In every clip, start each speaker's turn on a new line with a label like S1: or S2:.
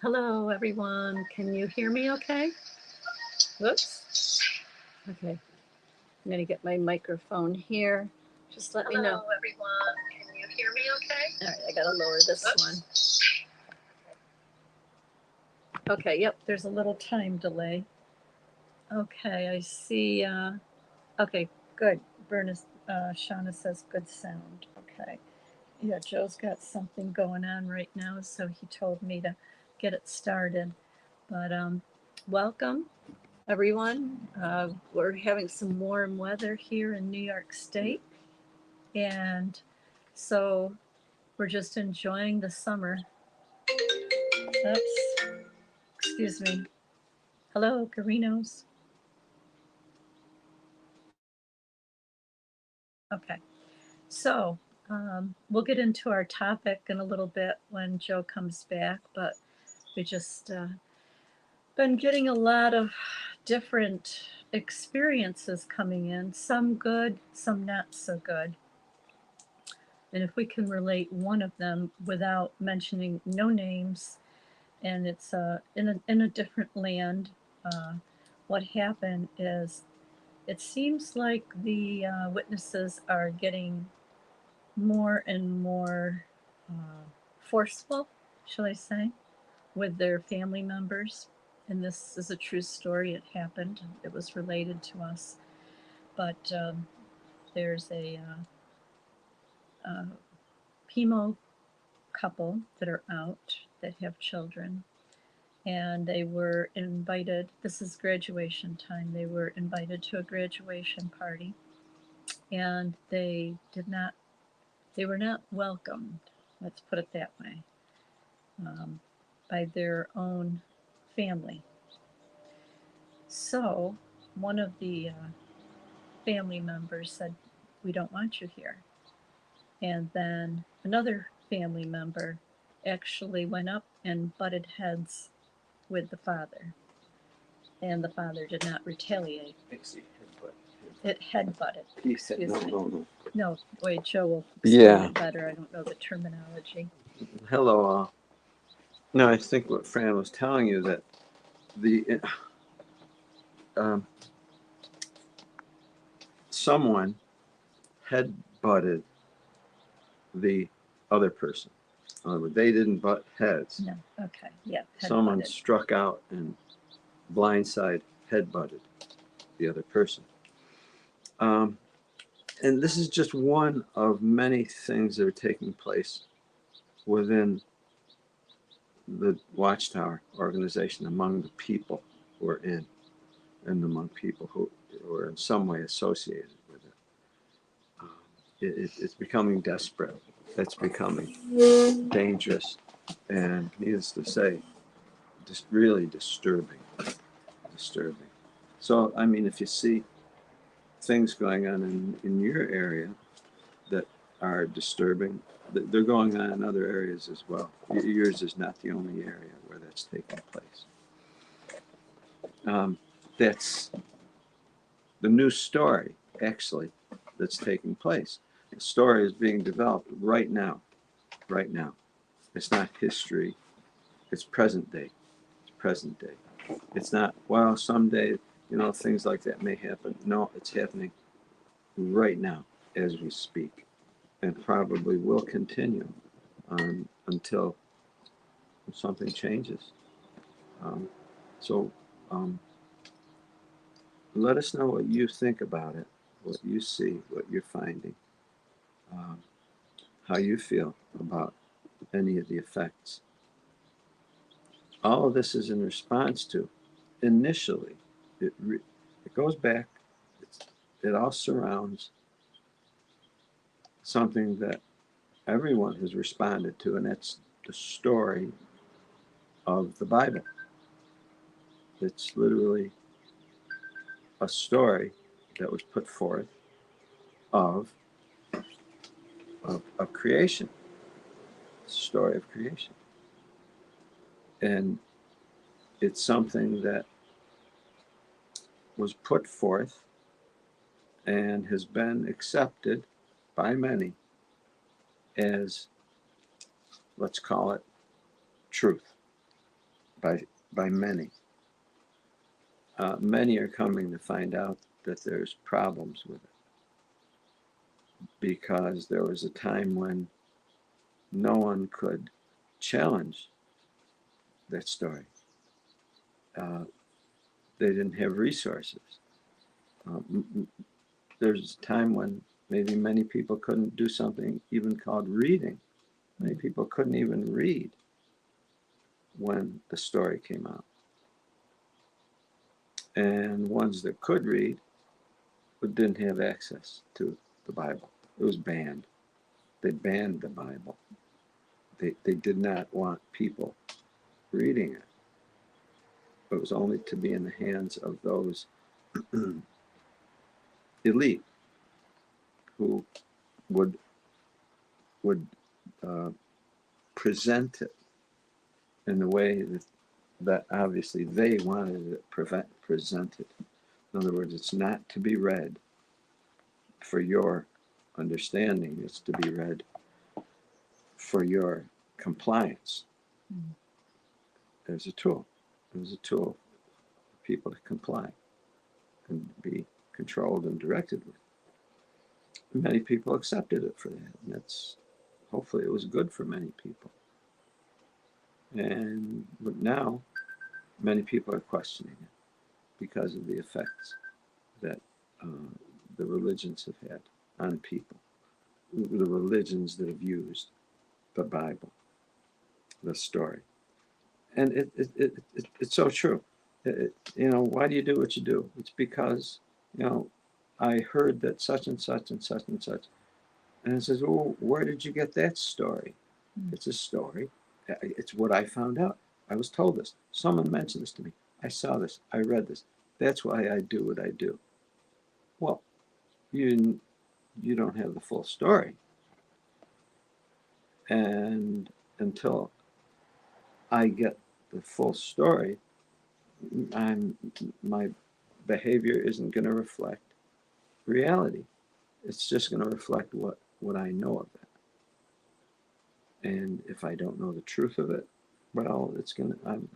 S1: Hello, everyone. Can you hear me okay? Whoops. Okay. I'm going to get my microphone here. Just let me know. Hello, everyone. Can you hear me okay? All right, I got to lower this one. Okay, yep, there's a little time delay. Okay, I see. Okay, good. Shauna says good sound. Okay. Yeah, Joe's got something going on right now, so he told me to get it started. But welcome, everyone. We're having some warm weather here in New York State, and so we're just enjoying the summer. Oops, excuse me. Hello, Carinos. Okay, so we'll get into our topic in a little bit when Joe comes back, but we just been getting a lot of different experiences coming in, some good, some not so good. And if we can relate one of them without mentioning no names, and it's in a different land, uh, what happened is it seems like the witnesses are getting more and more uh, forceful, shall I say, with their family members. And this is a true story. It happened. It was related to us. But there's a Pimo couple that are out that have children. And they were invited, this is graduation time, they were invited to a graduation party. And they were not welcomed, let's put it that way, um, by their own family. So one of the family members said, "We don't want you here." And then another family member actually went up and butted heads with the father. And the father did not retaliate. It headbutted.
S2: He said,
S1: Excuse
S2: no,
S1: me.
S2: no, no.
S1: No, wait, Joe will explain
S2: Yeah.
S1: it better. I don't know the terminology.
S2: Hello, all. No, I think what Fran was telling you that the um, someone head butted the other person. In other words, they didn't butt heads.
S1: No, okay, yeah,
S2: Someone
S1: headbutted.
S2: struck out and blindside head butted the other person. Um, and this is just one of many things that are taking place within the Watchtower organization among the people who are in, and among people who are in some way associated with it. Um, it's becoming desperate. It's becoming dangerous, and needless to say, just really disturbing. Disturbing. So, I mean, if you see things going on in your area that are disturbing, they're going on in other areas as well. Yours is not the only area where that's taking place. That's the new story, actually, that's taking place. The story is being developed right now. Right now. It's not history, it's present day. It's present day. It's not, well, someday, things like that may happen. No, it's happening right now as we speak, and probably will continue until something changes. Um, so um, let us know what you think about it, what you see, what you're finding, um, how you feel about any of the effects. All of this is in response to, initially, it goes back, it all surrounds something that everyone has responded to, and that's the story of the Bible. It's literally a story that was put forth of of creation, story of creation, and it's something that was put forth and has been accepted by many as, let's call it, truth. by many. Many are coming to find out that there's problems with it because there was a time when no one could challenge that story. Uh, they didn't have resources. There's a time when maybe many people couldn't do something even called reading. Many people couldn't even read when the story came out. And ones that could read but didn't have access to the Bible. It was banned. They banned the Bible. They did not want people reading it. It was only to be in the hands of those elite who would uh, present it in the way that obviously they wanted it presented. In other words, it's not to be read for your understanding. It's to be read for your compliance.
S1: Mm.
S2: There's a tool. There's a tool for people to comply and be controlled and directed with. Many people accepted it for that, and that's hopefully it was good for many people. And but now, many people are questioning it because of the effects that the religions have had on people, the religions that have used the Bible, the story. And it's so true. Why do you do what you do? It's because, I heard that such and such and such and such. And it says, oh, where did you get that story?
S1: Mm.
S2: It's a story. It's what I found out. I was told this. Someone mentioned this to me. I saw this. I read this. That's why I do what I do. Well, you don't have the full story. And until I get the full story, my behavior isn't going to reflect reality. It's just going to reflect what I know of it. And if I don't know the truth of it, well,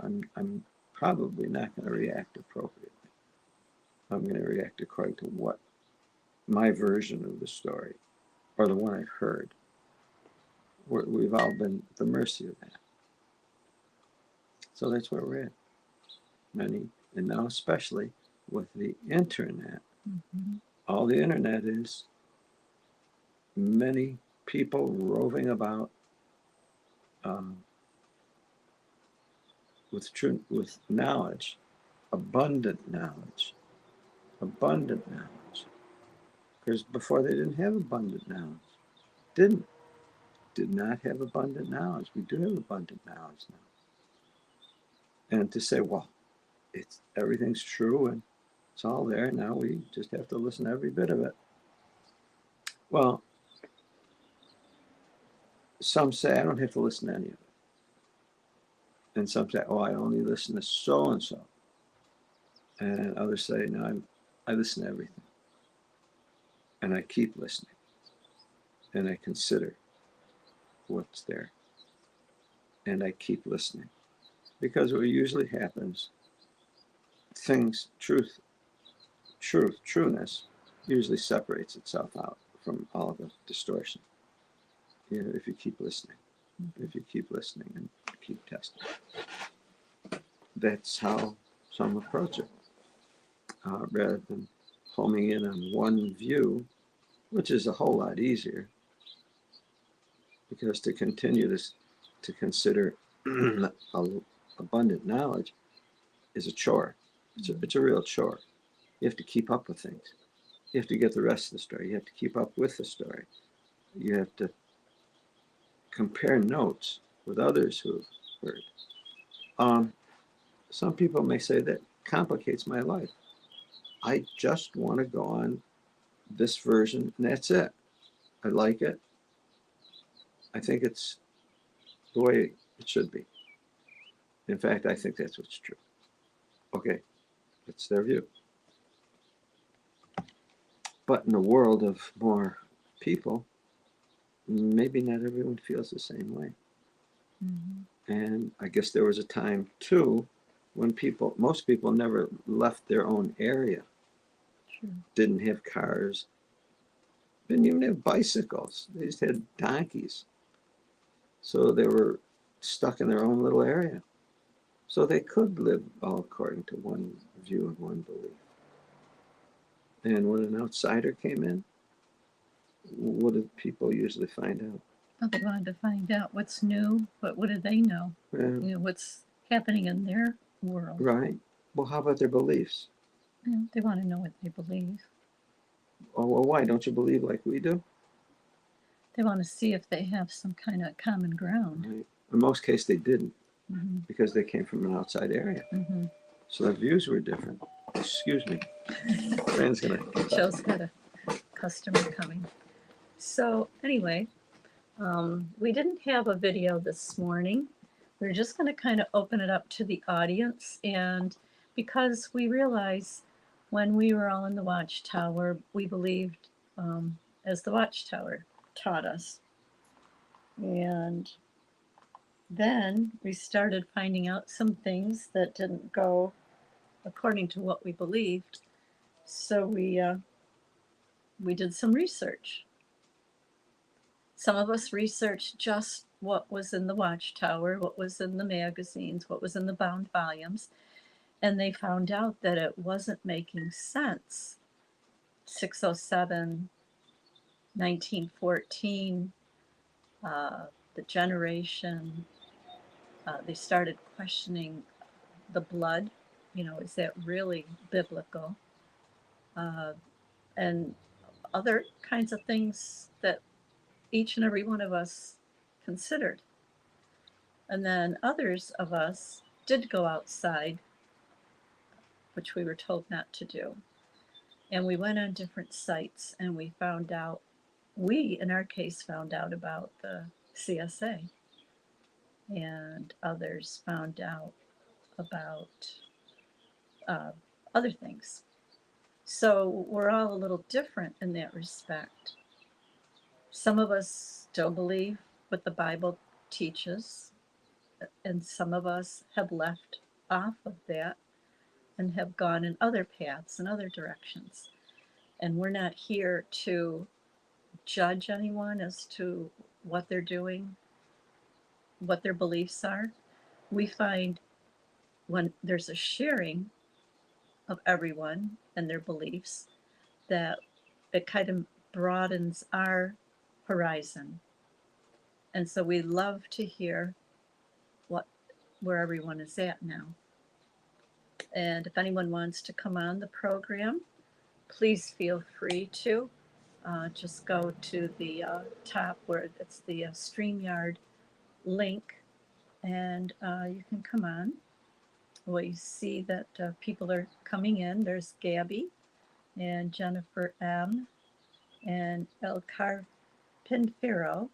S2: I'm probably not going to react appropriately. I'm going to react according to what my version of the story or the one I've heard. We've all been at the mercy of that. So that's where we're at. Many, and now especially with the internet.
S1: Mm-hmm.
S2: All the internet is many people roving about with knowledge, abundant knowledge. Because before they didn't have abundant knowledge. Did not have abundant knowledge. We do have abundant knowledge now. And to say, well, everything's true and it's all there. Now we just have to listen to every bit of it. Well, some say I don't have to listen to any of it. And some say, oh, I only listen to so and so. And others say, no, I listen to everything. And I keep listening. And I consider what's there. And I keep listening. Because what usually happens, trueness usually separates itself out from all of the distortion. If you keep listening. If you keep listening and keep testing. That's how some approach it. Rather than homing in on one view, which is a whole lot easier, because to continue this, to consider abundant knowledge is a chore. It's a real chore. You have to keep up with things. You have to get the rest of the story. You have to keep up with the story. You have to compare notes with others who have heard. Some people may say that complicates my life. I just want to go on this version and that's it. I like it. I think it's the way it should be. In fact, I think that's what's true. Okay, that's their view. But in a world of more people, maybe not everyone feels the same way.
S1: Mhm.
S2: And I guess there was a time too when most people never left their own area,
S1: True.
S2: didn't have cars, didn't even have bicycles. They just had donkeys. So they were stuck in their own little area. So they could live all according to one view and one belief. And when an outsider came in, what did people usually find out?
S1: Oh, they wanted to find out what's new, but what do they know?
S2: Yeah,
S1: What's happening in their world.
S2: right. Well, how about their beliefs?
S1: They want to know what they believe.
S2: Oh, well, why? Don't you believe like we do?
S1: They want to see if they have some kind of common ground.
S2: Right. In most cases, they didn't
S1: Mm-hmm.
S2: because they came from an outside area.
S1: Mm-hmm.
S2: So their views were different. Excuse me. Fran's gonna.
S1: Joe's got a customer coming. So anyway, we didn't have a video this morning. We're just going to kind of open it up to the audience, and because we realized when we were all in the Watchtower, we believed as the Watchtower taught us. And then we started finding out some things that didn't go according to what we believed. So we did some research. Some of us researched just what was in the Watchtower, what was in the magazines, what was in the bound volumes, and they found out that it wasn't making sense. 607, 1914, the generation, they started questioning the blood. Is that really biblical? Uh, and other kinds of things that each and every one of us considered. And then others of us did go outside, which we were told not to do. And we went on different sites and we, in our case, found out about the CSA. And others found out about uh, other things. So we're all a little different in that respect. Some of us still believe what the Bible teaches, and some of us have left off of that and have gone in other paths and other directions. And we're not here to judge anyone as to what they're doing, what their beliefs are. We find when there's a sharing of everyone and their beliefs that it kind of broadens our horizon. And so we love to hear what where everyone is at now. And if anyone wants to come on the program, please feel free to. Just go to the top where it's the StreamYard link, and you can come on. We see that people are coming in. There's Gabby and Jennifer M. and El Carpintero.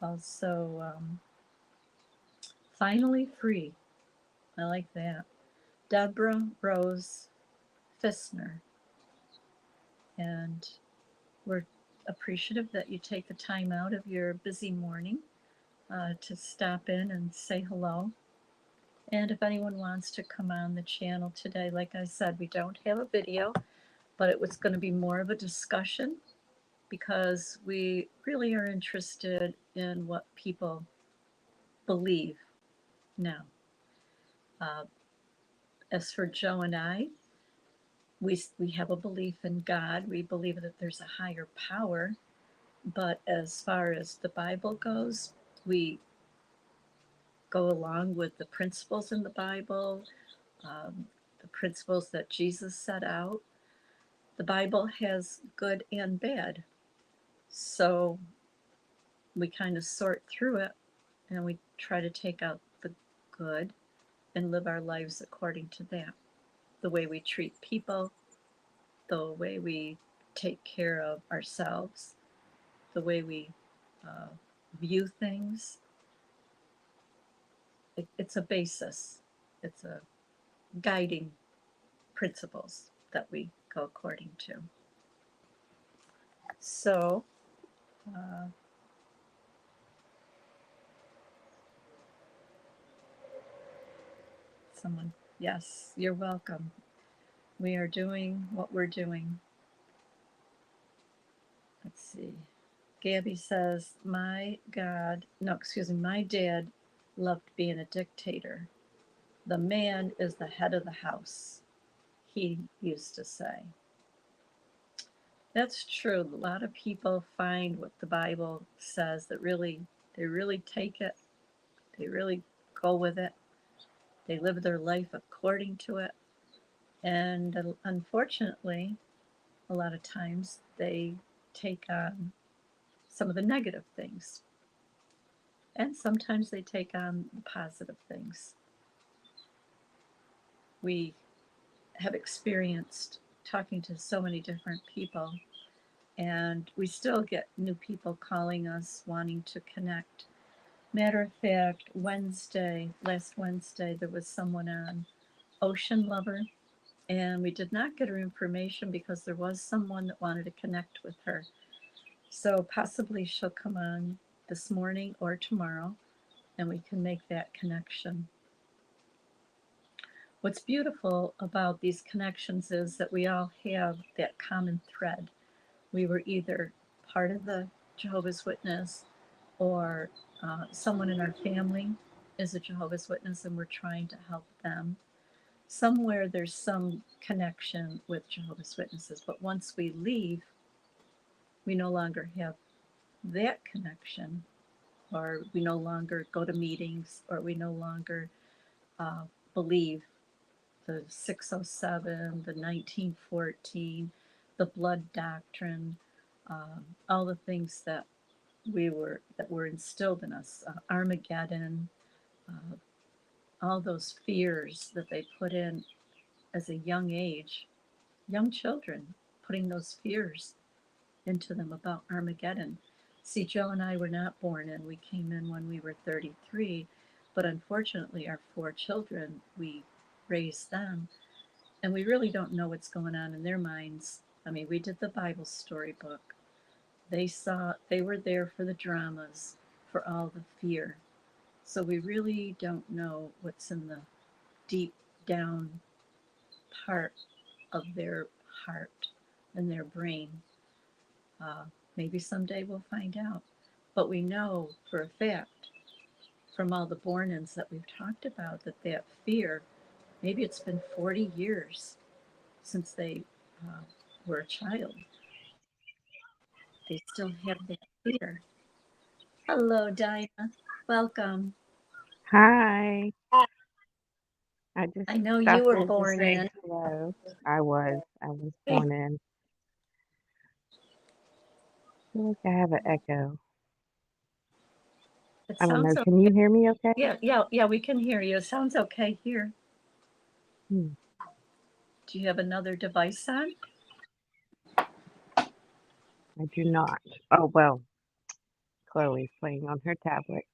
S1: Also, Finally Free. I like that. Deborah Rose Fissner. And we're appreciative that you take the time out of your busy morning to stop in and say hello. And if anyone wants to come on the channel today, like I said, we don't have a video, but it was going to be more of a discussion because we really are interested in what people believe now. Uh, as for Joe and I, we have a belief in God. We believe that there's a higher power. But as far as the Bible goes, we go along with the principles in the Bible, the principles that Jesus set out. The Bible has good and bad. So we kind of sort through it and we try to take out the good and live our lives according to that. The way we treat people, the way we take care of ourselves, the way we uh, view things. It's a basis, it's a guiding principles that we go according to. So, uh, someone. Yes, you're welcome. We are doing what we're doing. Let's see. Gabby says, my God, no, excuse me, my dad loved being a dictator. The man is the head of the house, he used to say. That's true. A lot of people find what the Bible says that really, they really take it, they really go with it, they live their life according to it. And unfortunately, a lot of times they take on some of the negative things, and sometimes they take on the positive things. We have experienced talking to so many different people, and we still get new people calling us wanting to connect. Matter of fact, last Wednesday, there was someone on Ocean Lover, and we did not get her information because there was someone that wanted to connect with her. So possibly she'll come on this morning or tomorrow, and we can make that connection. What's beautiful about these connections is that we all have that common thread. We were either part of the Jehovah's Witness, or someone in our family is a Jehovah's Witness and we're trying to help them. Somewhere there's some connection with Jehovah's Witnesses, but once we leave, we no longer have that connection, or we no longer go to meetings, or we no longer uh, believe the 607, the 1914, the blood doctrine, all the things that were instilled in us, Armageddon, uh, all those fears that they put in as a young age, young children, putting those fears into them about Armageddon. See, Joe and I were not born in, we came in when we were 33, but unfortunately, our four children, we raised them, and we really don't know what's going on in their minds. I mean, we did the Bible storybook. They were there for the dramas, for all the fear. So we really don't know what's in the deep down part of their heart and their brain. Uh, Maybe someday we'll find out. But we know for a fact from all the born ins that we've talked about that that fear, maybe it's been 40 years since they uh, were a child, they still have that fear. Hello, Dinah. Welcome.
S3: Hi. I just
S1: I know you
S3: stopped
S1: were
S3: in to
S1: born
S3: say
S1: in.
S3: hello. I was born in. I feel like I have an echo.
S1: It
S3: I don't
S1: sounds
S3: know. Can
S1: okay.
S3: you hear me okay?
S1: Yeah, we can hear you. It sounds okay here.
S3: Hmm,
S1: Do you have another device on?
S3: I do not. Oh, well, Chloe's playing on her tablet,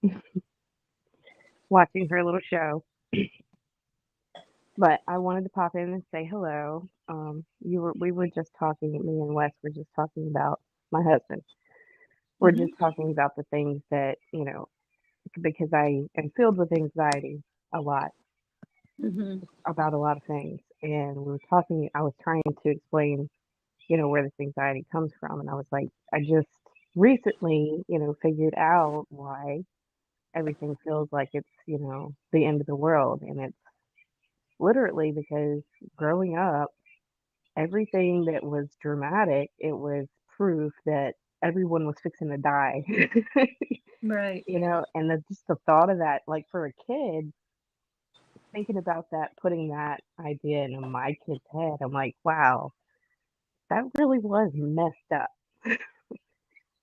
S3: watching her little show. But I wanted to pop in and say hello. We were just talking, me and Wes were just talking about my husband. We're
S1: Mm-hmm.
S3: just talking about the things that, because I am filled with anxiety a lot
S1: Mm-hmm.
S3: about a lot of things. And we were talking, I was trying to explain, where this anxiety comes from. And I was like, I just recently, figured out why everything feels like it's, the end of the world. And it's literally because growing up, everything that was dramatic, it was proof that everyone was fixing to die.
S1: Right.
S3: And just the thought of that, like for a kid, thinking about that, putting that idea into my kid's head, I'm like, wow, that really was messed up.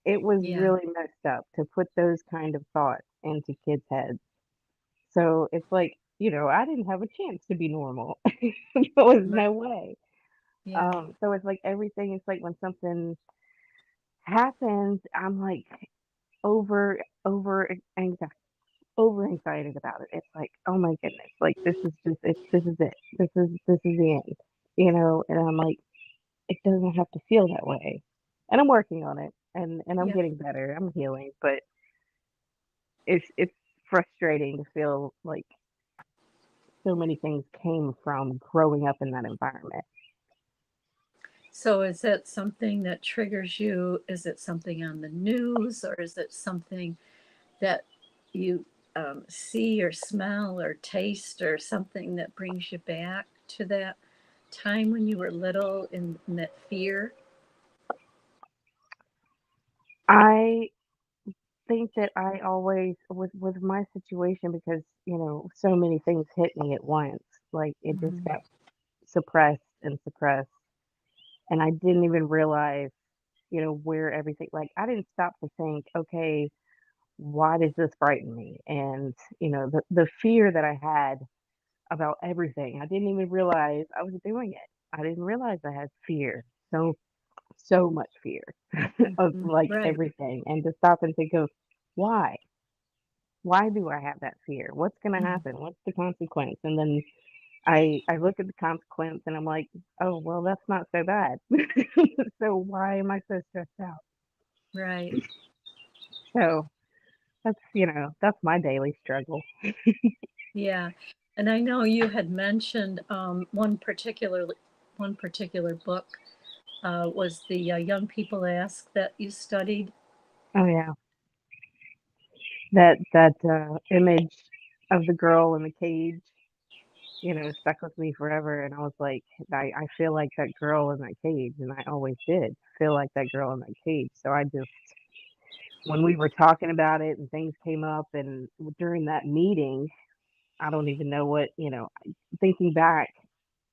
S3: It was
S1: Yeah.
S3: really messed up to put those kind of thoughts into kids' heads. So it's like, I didn't have a chance to be normal. There was
S1: Right.
S3: no way.
S1: Yeah.
S3: So it's like everything, it's like when something happens, I'm like over anxiety, over excited about it. It's like, oh my goodness, like this is it. This is the end. And I'm like, it doesn't have to feel that way. And I'm working on it, and I'm
S1: Yeah.
S3: getting better. I'm healing, but it's frustrating to feel like so many things came from growing up in that environment.
S1: So is that something that triggers you? Is it something on the news, or is it something that you see or smell or taste, or something that brings you back to that time when you were little in that fear?
S3: I think that I always with my situation, because so many things hit me at once. Like it just
S1: Hmm.
S3: got suppressed and suppressed, and I didn't even realize where everything, like I didn't stop to think, okay, why does this frighten me? And the fear that I had about everything, I didn't even realize I was doing it. I didn't realize I had fear. So much fear of
S1: Hmm.
S3: like
S1: Right.
S3: everything, and to stop and think of why why do I have that fear? What's going to
S1: Mhm.
S3: happen? What's the consequence? And then I look at the consequence and I'm like, oh well, that's not so bad. So why am I so stressed out?
S1: Right.
S3: So that's my daily struggle.
S1: Yeah. And I know you had mentioned one particular book was the Young People Ask that you studied.
S3: Oh yeah, that image of the girl in the cage, stuck with me forever. And I was like, I feel like that girl in that cage, and I always did feel like that girl in that cage. So I just, when we were talking about it and things came up, and during that meeting, I don't even know what, thinking back,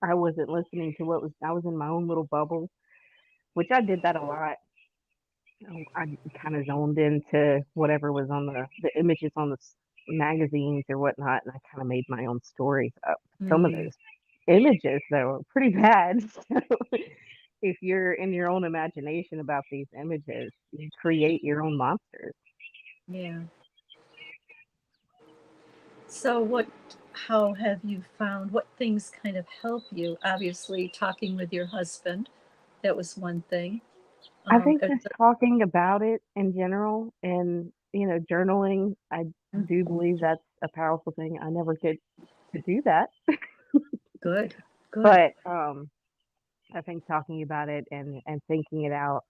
S3: I wasn't listening to I was in my own little bubble, which I did that a lot. I kind of zoned into whatever was on the images on the magazines or whatnot, and I kind of made my own stories up. Some of
S1: Mm,
S3: those images, though, are pretty bad. So if you're in your own imagination about these images, you create your own monsters.
S1: yeah. So how have you found, what things kind of help you? Obviously, talking with your husband, that was one thing.
S3: I think
S1: Is
S3: just talking about it in general, and journaling, I do
S1: Mhm.
S3: believe that's a powerful thing. I never get to do that,
S1: Good, good.
S3: but I think talking about it and thinking it out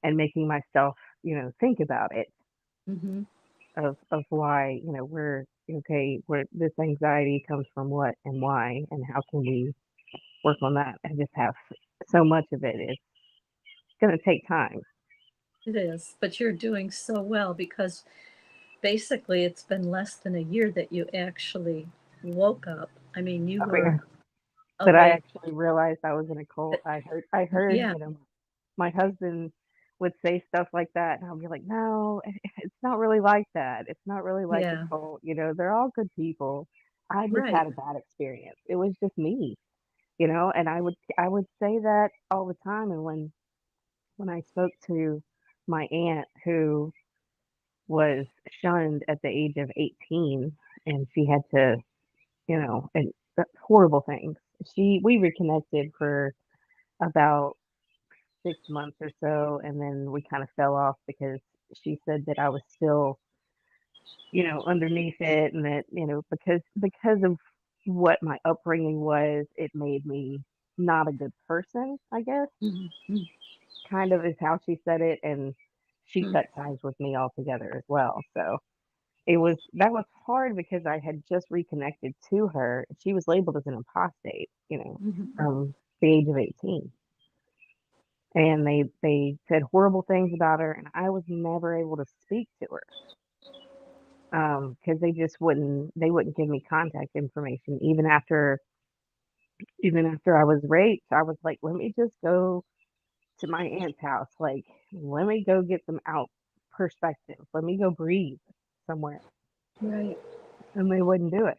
S3: and making myself think about it,
S1: Hmm.
S3: of why we're okay, where this anxiety comes from, what and why, and how can we work on that. I just have so much of it. It's going to take time.
S1: It is, but you're doing so well because basically it's been less than a year that you actually woke up. I mean, you
S3: Oh, yeah.
S1: were
S3: But I
S1: awake.
S3: actually realized I was in a cult. I heard
S1: Yeah,
S3: my husband would say stuff like that, and I'll be like, no, it's not really like that. It's not really like a
S1: yeah,
S3: cult. They're all good people. I just
S1: right.
S3: had a bad experience. It was just me, and I would say that all the time. And when I spoke to my aunt, who was shunned at the age of 18, and she had to, and horrible things. We reconnected for about 6 months or so, and then we kind of fell off because she said that I was still, underneath it, and that, because of what my upbringing was, it made me not a good person, I guess,
S1: Hmm.
S3: kind of is how she said it, and she
S1: Hmm.
S3: cut ties with me altogether as well. So that was hard because I had just reconnected to her. She was labeled as an apostate,
S1: Hmm.
S3: from the age of 18. And they said horrible things about her, and I was never able to speak to her, because they wouldn't give me contact information even after I was raped. I was like, let me just go to my aunt's house, like let me go get some out perspective, let me go breathe somewhere,
S1: Right.
S3: and they wouldn't do it.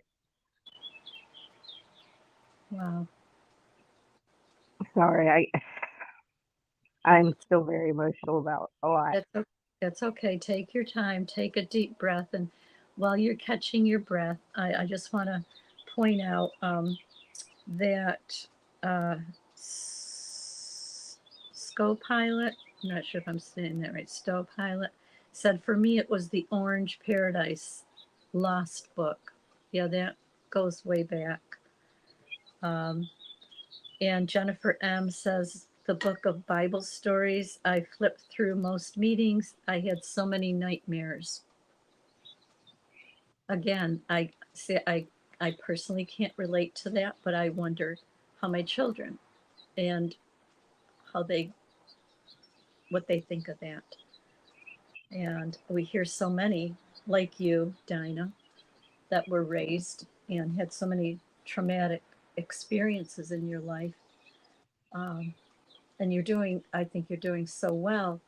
S1: Wow.
S3: Sorry, I'm still very emotional about a lot.
S1: That's o that's okay. Take your time, take a deep breath, and while you're catching your breath, I just wanna point out, that, uh, S Scopilot, I'm not sure if I'm saying that right, Stowpilot, said for me it was the Orange Paradise Lost book. Yeah, that goes way back. Um, and Jennifer M says, the book of Bible stories. I flipped through most meetings. I had so many nightmares. Again, I say I personally can't relate to that, but I wonder how my children and how they what they think of that. And we hear so many like you, Dinah, that were raised and had so many traumatic experiences in your life. Um, and I think you're doing so well.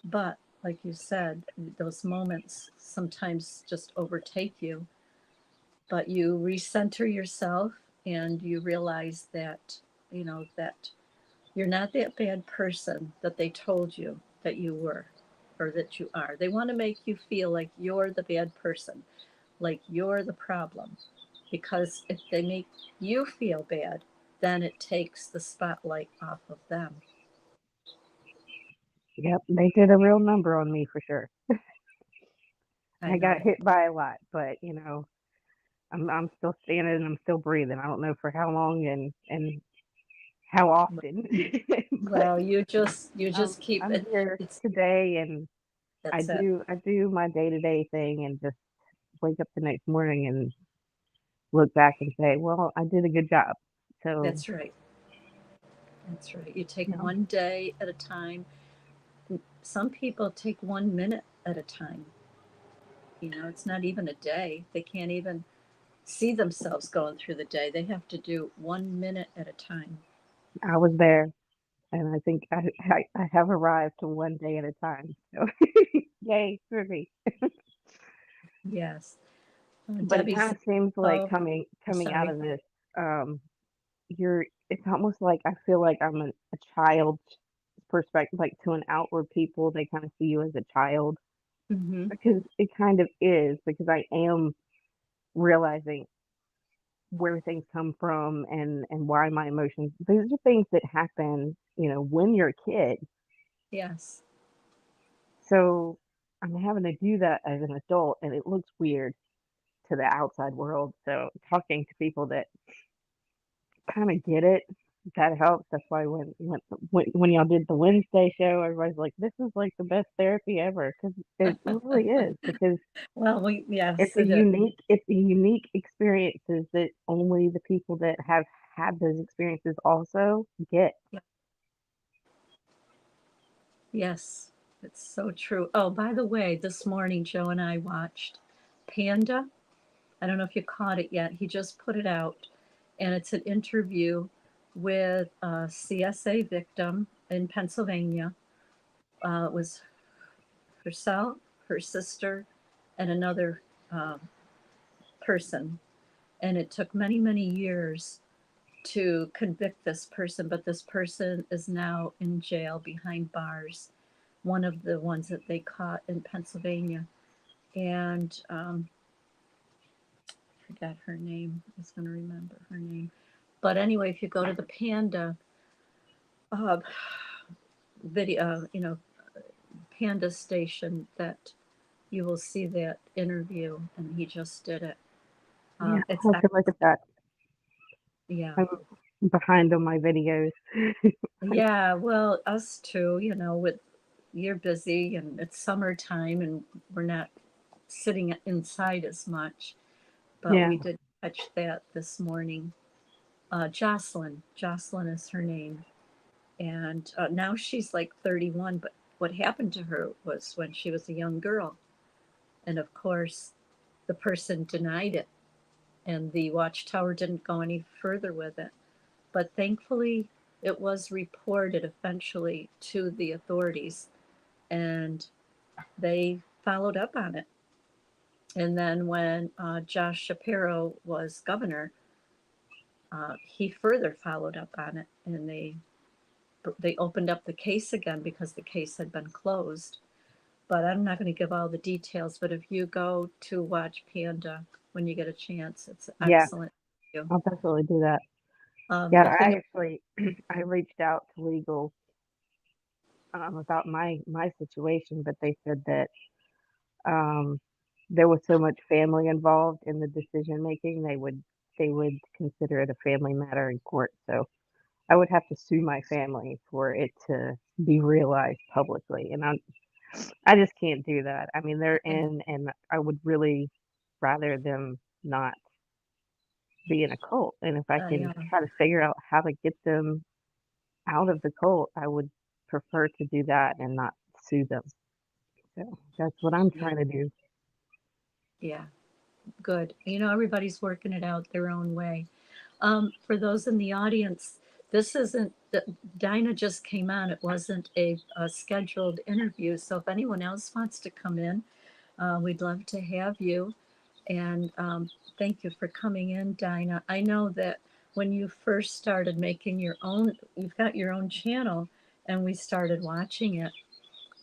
S1: But like you said, those moments sometimes just overtake you. But you recenter yourself and you realize that, that you're not that bad person that they told you that you were or that you are. They want to make you feel like you're the bad person, like you're the problem. Because if they make you feel bad, then it takes the spotlight off of them.
S3: Yep, they did a real number on me for sure.
S1: I
S3: I got
S1: know.
S3: hit by a lot, but I'm still standing and I'm still breathing. I don't know for how long and how often, but
S1: Well, you just keep
S3: I'm
S1: it.
S3: here
S1: It's
S3: today, and
S1: That's it.
S3: I do my day-to-day thing and just wake up the next morning and look back and say, well, I did a good job. So,
S1: That's right. That's right. You take
S3: you know,
S1: one day at a time. Some people take 1 minute at a time. It's not even a day. They can't even see themselves going through the day. They have to do 1 minute at a time.
S3: I was there, and I think I have arrived to one day at a time. So, yay for me.
S1: Yes.
S3: But it
S1: Debbie
S3: kind
S1: said,
S3: of seems like
S1: "Oh,
S3: coming out
S1: sorry."
S3: of this, um, it's almost like I feel like I'm a child's perspective, like to an outward people, they kind of see you as a child
S1: Mm-hmm.
S3: because it kind of is because I am realizing where things come from and why my emotions. These are things that happen, when you're a kid.
S1: Yes.
S3: So I'm having to do that as an adult, and it looks weird to the outside world. So talking to people that kind of get it, that helps. That's why when y'all did the Wednesday show, everybody's like, "This is like the best therapy ever," because it really is. Because
S1: Well, yes, it is.
S3: it's a unique experiences that only the people that have had those experiences also get.
S1: Yeah. Yes, it's so true. Oh, by the way, this morning Joe and I watched Panda. I don't know if you caught it yet. He just put it out, and it's an interview with a CSA victim in Pennsylvania. It was herself, her sister, and another uh, person. And it took many, many years to convict this person, but this person is now in jail behind bars, one of the ones that they caught in Pennsylvania. And I forgot her name. I was going to remember her name. But anyway, if you go to the Panda uh, video, Panda station, that you will see that interview, and he just did it.
S3: Yeah,
S1: It's
S3: I'll have to look at that.
S1: Yeah,
S3: I'm behind on my videos.
S1: yeah. Well, us too. With you're busy, and it's summertime, and we're not sitting inside as much. But
S3: Yeah,
S1: we did catch that this morning. Jocelyn is her name, and now she's like 31. But what happened to her was when she was a young girl, and of course, the person denied it, and the watchtower didn't go any further with it. But thankfully, it was reported eventually to the authorities, and they followed up on it. And then when Josh Shapiro was governor, he further followed up on it, and they opened up the case again because the case had been closed. But I'm not going to give all the details. But if you go to watch Panda when you get a chance, it's
S3: yeah,
S1: excellent. You.
S3: I'll definitely do that. Yeah,
S1: The
S3: I
S1: thing.
S3: actually I reached out to legal about my situation, but they said that um, there was so much family involved in the decision making, they would consider it a family matter in court. So I would have to sue my family for it to be realized publicly, and I just can't do that. I mean, they're
S1: Yeah,
S3: in, and I would really rather them not be in a cult. And if I can
S1: yeah,
S3: try to figure out how to get them out of the cult, I would prefer to do that and not sue them. So that's what I'm
S1: yeah,
S3: trying to do.
S1: yeah. Good. Everybody's working it out their own way. For those in the audience, this isn't, Dinah just came on. It wasn't a scheduled interview. So if anyone else wants to come in, we'd love to have you. And thank you for coming in, Dinah. I know that when you first started making your own, you've got your own channel, and we started watching it.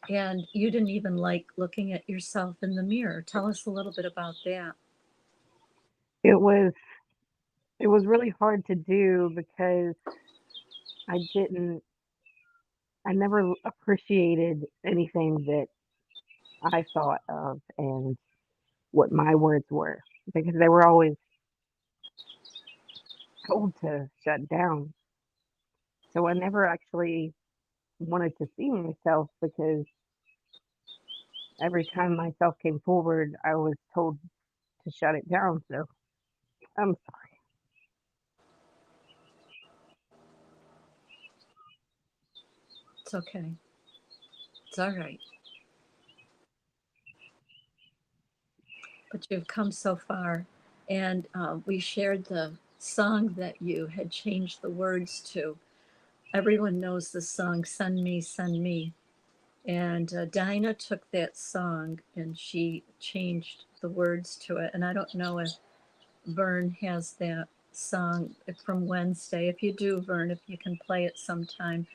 S1: And you didn't even like looking at yourself in the mirror. Tell us a little bit about that.
S3: It was it was really hard to do because I didn't I never appreciated anything that I thought of and what my words were because they were always told to shut down. So I never actually wanted to see myself because every time myself came forward, I was told to shut it down. So I'm
S1: It's okay. It's all right. But you've come so far. And we shared the song that you had changed the words to. Everyone knows the song, Send Me, Send Me. And Dinah took that song and she changed the words to it. And I don't know if Vern has that song from Wednesday. If you do, Vern, if you can play it sometime.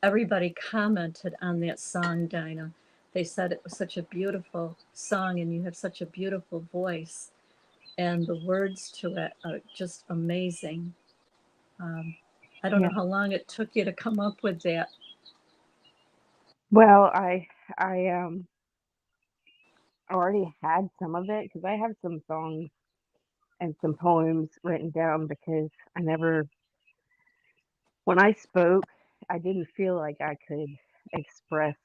S1: Everybody commented on that song, Dinah. They said it was such a beautiful song and you have such a beautiful voice. And the words to it are just amazing. Um, I don't
S3: yeah.
S1: know how long it took you to come up with that.
S3: Well, I already had some of it because I have some songs and some poems written down because I never when I spoke, I didn't feel like I could express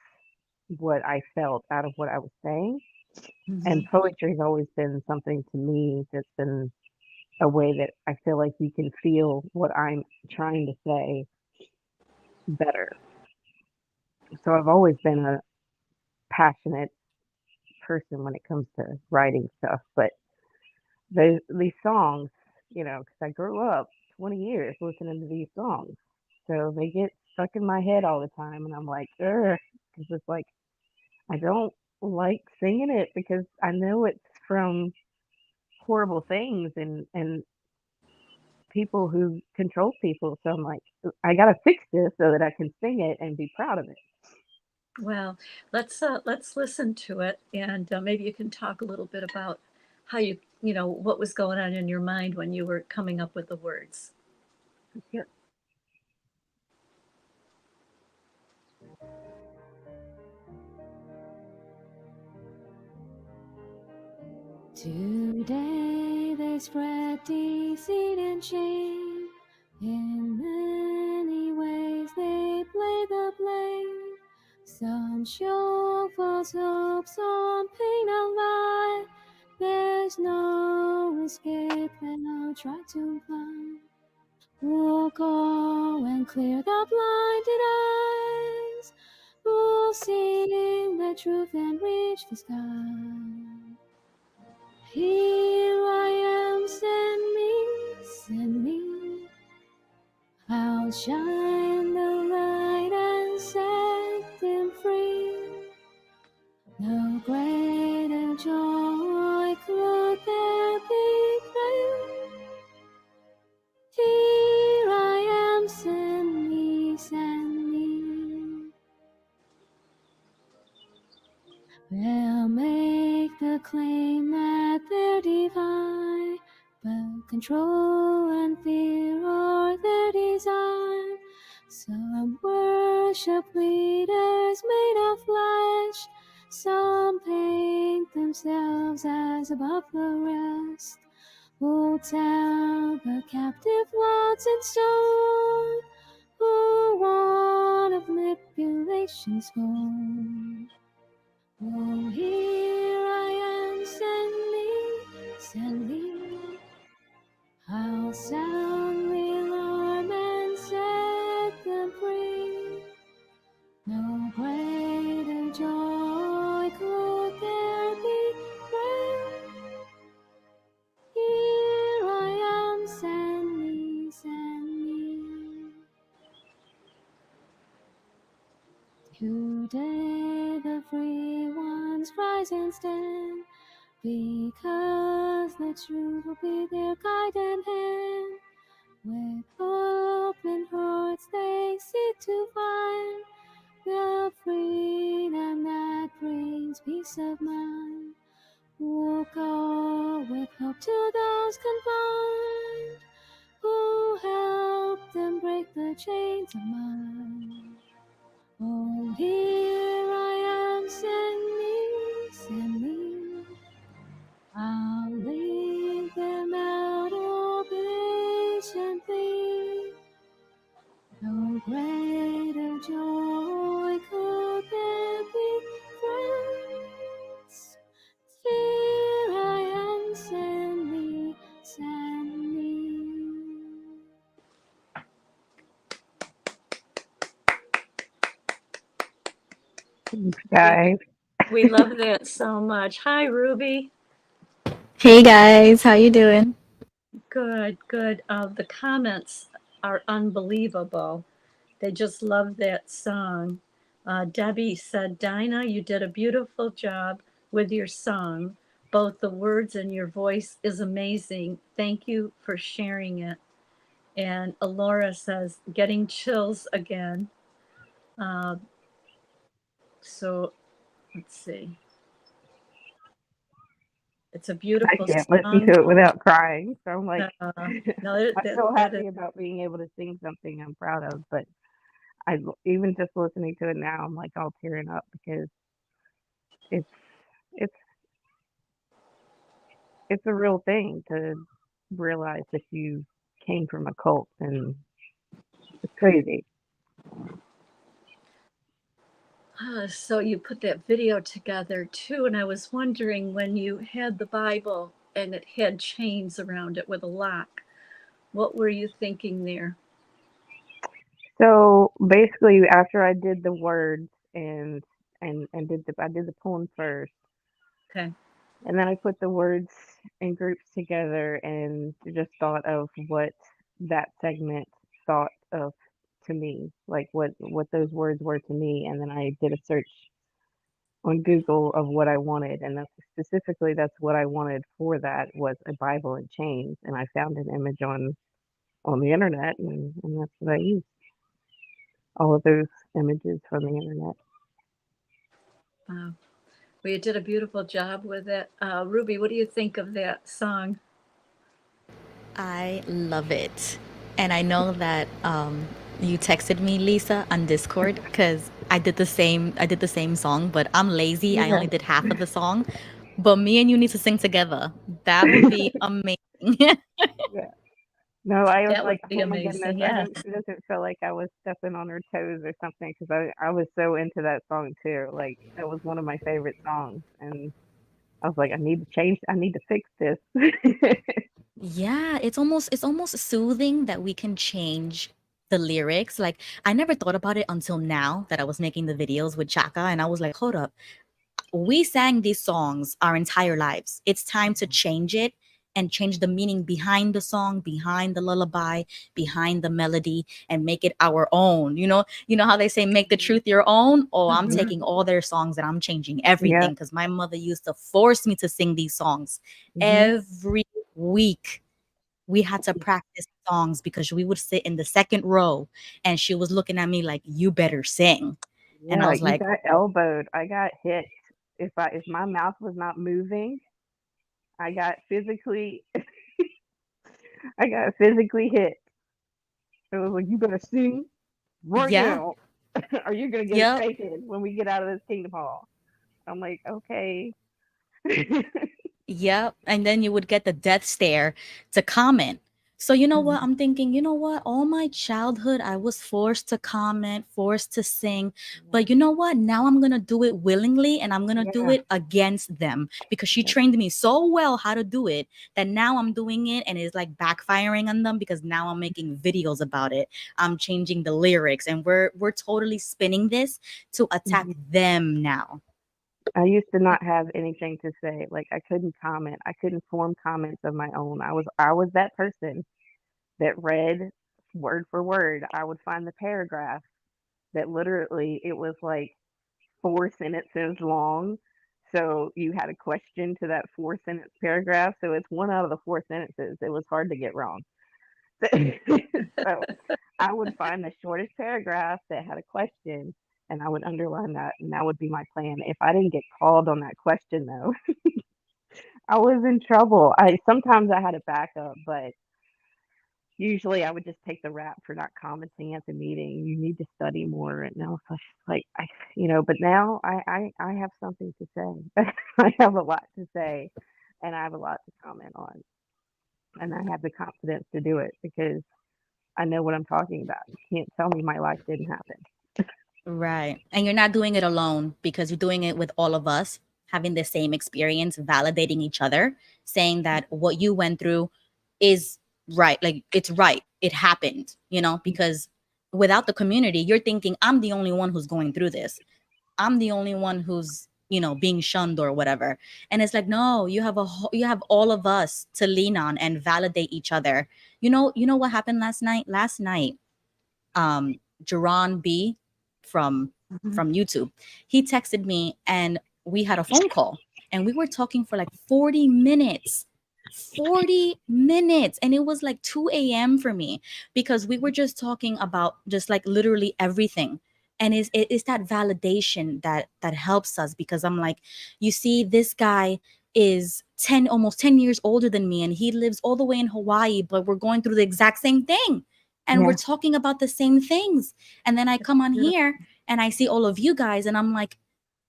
S3: what I felt out of what I was saying. And
S1: Hmm.
S3: poetry has always been something to me that's been a way that I feel like you can feel what I'm trying to say better. So I've always been a passionate person when it comes to writing stuff. But these songs, because I grew up 20 years listening to these songs. So they get stuck in my head all the time. And I'm like, ugh, because it's like, I don't like singing it because I know it's from horrible things and people who control people. So I'm like, I got to fix this so that I can sing it and be proud of it.
S1: Well, let's listen to it, and maybe you can talk a little bit about how what was going on in your mind when you were coming up with the words.
S3: Sure.
S4: Today they spread deceit and shame. In many ways they play the blame. Some show false hope, some paint a lie. There's no escape, they'll try to find. We'll go and clear the blinded eyes. We'll sing the truth and reach the sky. Here I am, send me. I'll shine the light and set them free. No greater joy could there be great. Here I am, send me, send me. They'll make the claim that they're divine, but control and fear are their design. Some worship leaders made of flesh, some paint themselves as above the rest. Who tell the captive words in stone? Who won of manipulation's gold? Oh, here I am, send me. I'll sound the alarm and set them free. No greater joy could there be. Here I am, send me, send me. Today the free ones rise and stand, because the truth will be their guide and hand. With open hearts they seek to find the freedom that brings peace of mind. Who go with hope to those confined, who help them break the chains of mind. Oh, here I am, send me. I'll lead them out all patiently. No greater joy could there be, friends. Here I am, send me, send me.
S3: Thanks, guys.
S1: We love that so much. Hi, Ruby.
S5: Hey guys, how you doing?
S1: Good, good. The comments are unbelievable. They just love that song. Debbie said, Dinah, you did a beautiful job with your song. Both the words and your voice is amazing. Thank you for sharing it. And Alora says, getting chills again. Uh, so let's see. It's a
S3: I
S1: beautiful
S3: can't listen
S1: song.
S3: to it without crying. So I'm like,
S1: No,
S3: I feel
S1: that is,
S3: happy about being able to sing something I'm proud of, but even just listening to it now, I'm like all tearing up because it's it's it's a real thing to realize that you came from a cult, and it's crazy.
S1: so you put that video together too, and I was wondering when you had the Bible and it had chains around it with a lock, what were you thinking there?
S3: So basically, after I did the words and I did the poem first,
S1: Okay.
S3: and then I put the words in groups together and just thought of what that segment thought of to me, like what those words were to me, and then I did a search on Google of what I wanted, and that's what I wanted for that was a Bible in chains, and I found an image on the internet, and that's what I used. All of those images from the internet.
S1: Wow. Well, you did a beautiful job with it. Ruby, what do you think of that song?
S5: I love it. And I know that you texted me, Lisa, on Discord because I did the same song, but I'm lazy. I
S3: Yeah.
S5: only did half of the song. But me and you need to sing together. That would be amazing.
S3: Yeah. No, I was
S1: That would
S3: like,
S1: be
S3: oh my goodness,
S1: amazing.
S3: I
S1: Yes.
S3: don't. It doesn't feel like I was stepping on her toes or something because I was so into that song too. Like that was one of my favorite songs, and I was like, I need to change. I need to fix this.
S5: Yeah, it's almost soothing that we can change the lyrics. Like I never thought about it until now that I was making the videos with Chaka and I was like, hold up. We sang these songs our entire lives. It's time to change it and change the meaning behind the song, behind the lullaby, behind the melody, and make it our own. You know how they say make the truth your own? Oh, I'm
S1: Mhm.
S5: taking all their songs and I'm changing
S3: Yeah.
S5: everything because my mother used to force me to sing these songs
S3: Hmm.
S5: every week. We had to practice songs because we would sit in the second row and she was looking at me like, you better sing. And I
S3: Yeah.
S5: was
S3: You
S5: like,
S3: got elbowed. I got hit. If my mouth was not moving, I got physically I got physically hit. It was like you better sing right
S5: yeah,
S3: now, or you're gonna get a
S5: yep.
S3: spanking when we get out of this Kingdom Hall. I'm like, okay.
S5: Yep. And then you would get the death stare to comment. So, you know what?
S3: Mhm.
S5: I'm thinking, you know what? All my childhood, I was forced to comment, forced to sing. But you know what? Now I'm going to do it willingly and I'm going to do
S3: Yeah.
S5: it against them because she trained me so well how to do it that now I'm doing it and it's like backfiring on them because now I'm making videos about it. I'm changing the lyrics and we're totally spinning this to attack
S3: Mhm.
S5: them now.
S3: I used to not have anything to say. Like I couldn't comment. I couldn't form comments of my own. I was that person that read word for word. I would find the paragraph that literally it was like 4 sentences long. So you had a question to that 4 sentence paragraph. So it's one out of the 4 sentences. It was hard to get wrong. So I would find the shortest paragraph that had a question and I would underline that and that would be my plan. If I didn't get called on that question though, I was in trouble. I sometimes I had a backup, but usually I would just take the rap for not commenting at the meeting. You need to study more. And now it's like but now I have something to say. I have a lot to say and I have a lot to comment on. And I have the confidence to do it because I know what I'm talking about. You can't tell me my life didn't happen.
S5: Right. And you're not doing it alone because you're doing it with all of us having the same experience, validating each other, saying that what you went through is right. Like it's right. It happened, because without the community, you're thinking, I'm the only one who's going through this. I'm the only one who's, being shunned or whatever. And it's like, no, you have all of us to lean on and validate each other. You know what happened last night? Last night, Jerron B from
S1: Mhm.
S5: from YouTube. He texted me and we had a phone call and we were talking for like 40 minutes. 40 minutes and it was like 2 a.m. for me because we were just talking about just like literally everything. And it's that validation that helps us because I'm like, you see, this guy is 10 almost 10 years older than me and he lives all the way in Hawaii, but we're going through the exact same thing and we're
S3: Yeah.
S5: talking about the same things. And then I come on
S1: Beautiful.
S5: here and I see all of you guys and I'm like,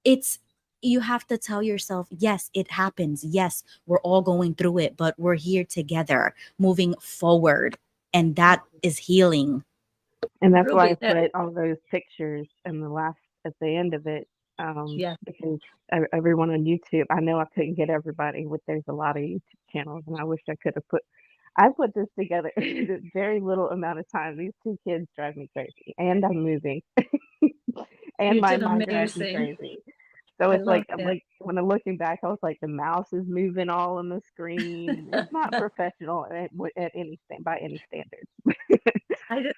S5: it's you have to tell yourself, yes, it happens. Yes, we're all going through it, but we're here together, moving forward. And that is healing.
S3: And that's why I
S1: Ruby, that,
S3: put all those pictures in the last at the end of it,
S1: yeah.
S3: because everyone on YouTube, I know I couldn't get everybody. With there's a lot of YouTube channels, and I wish I could have put. I put this together in a very little amount of time. These two kids drive me crazy, and I'm moving, and
S1: You
S3: my
S1: did
S3: mind drives me
S1: amazing.
S3: crazy. So
S1: I
S3: it's like
S1: love
S3: I'm
S1: that.
S3: like when I'm looking back, I was like the mouse is moving all on the screen, and it's not professional at any by any standards.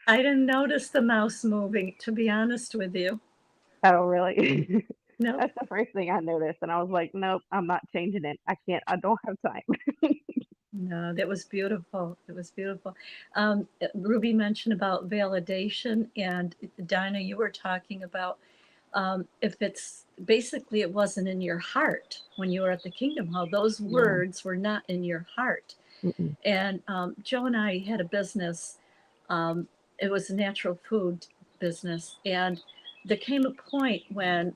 S1: I didn't notice the mouse moving, to be honest with you.
S3: Oh, really?
S1: No,
S3: That's the first thing I noticed, and I was like, "Nope, I'm not changing it. I can't. I don't have time."
S1: no, that was beautiful. It was beautiful. Ruby mentioned about validation, and Dinah, you were talking about if it's basically it wasn't in your heart when you were at the Kingdom Hall. Those
S3: Yeah.
S1: words were not in your heart.
S3: Mm-mm.
S1: And Joe and I had a business. Um, it was a natural food business, and there came a point when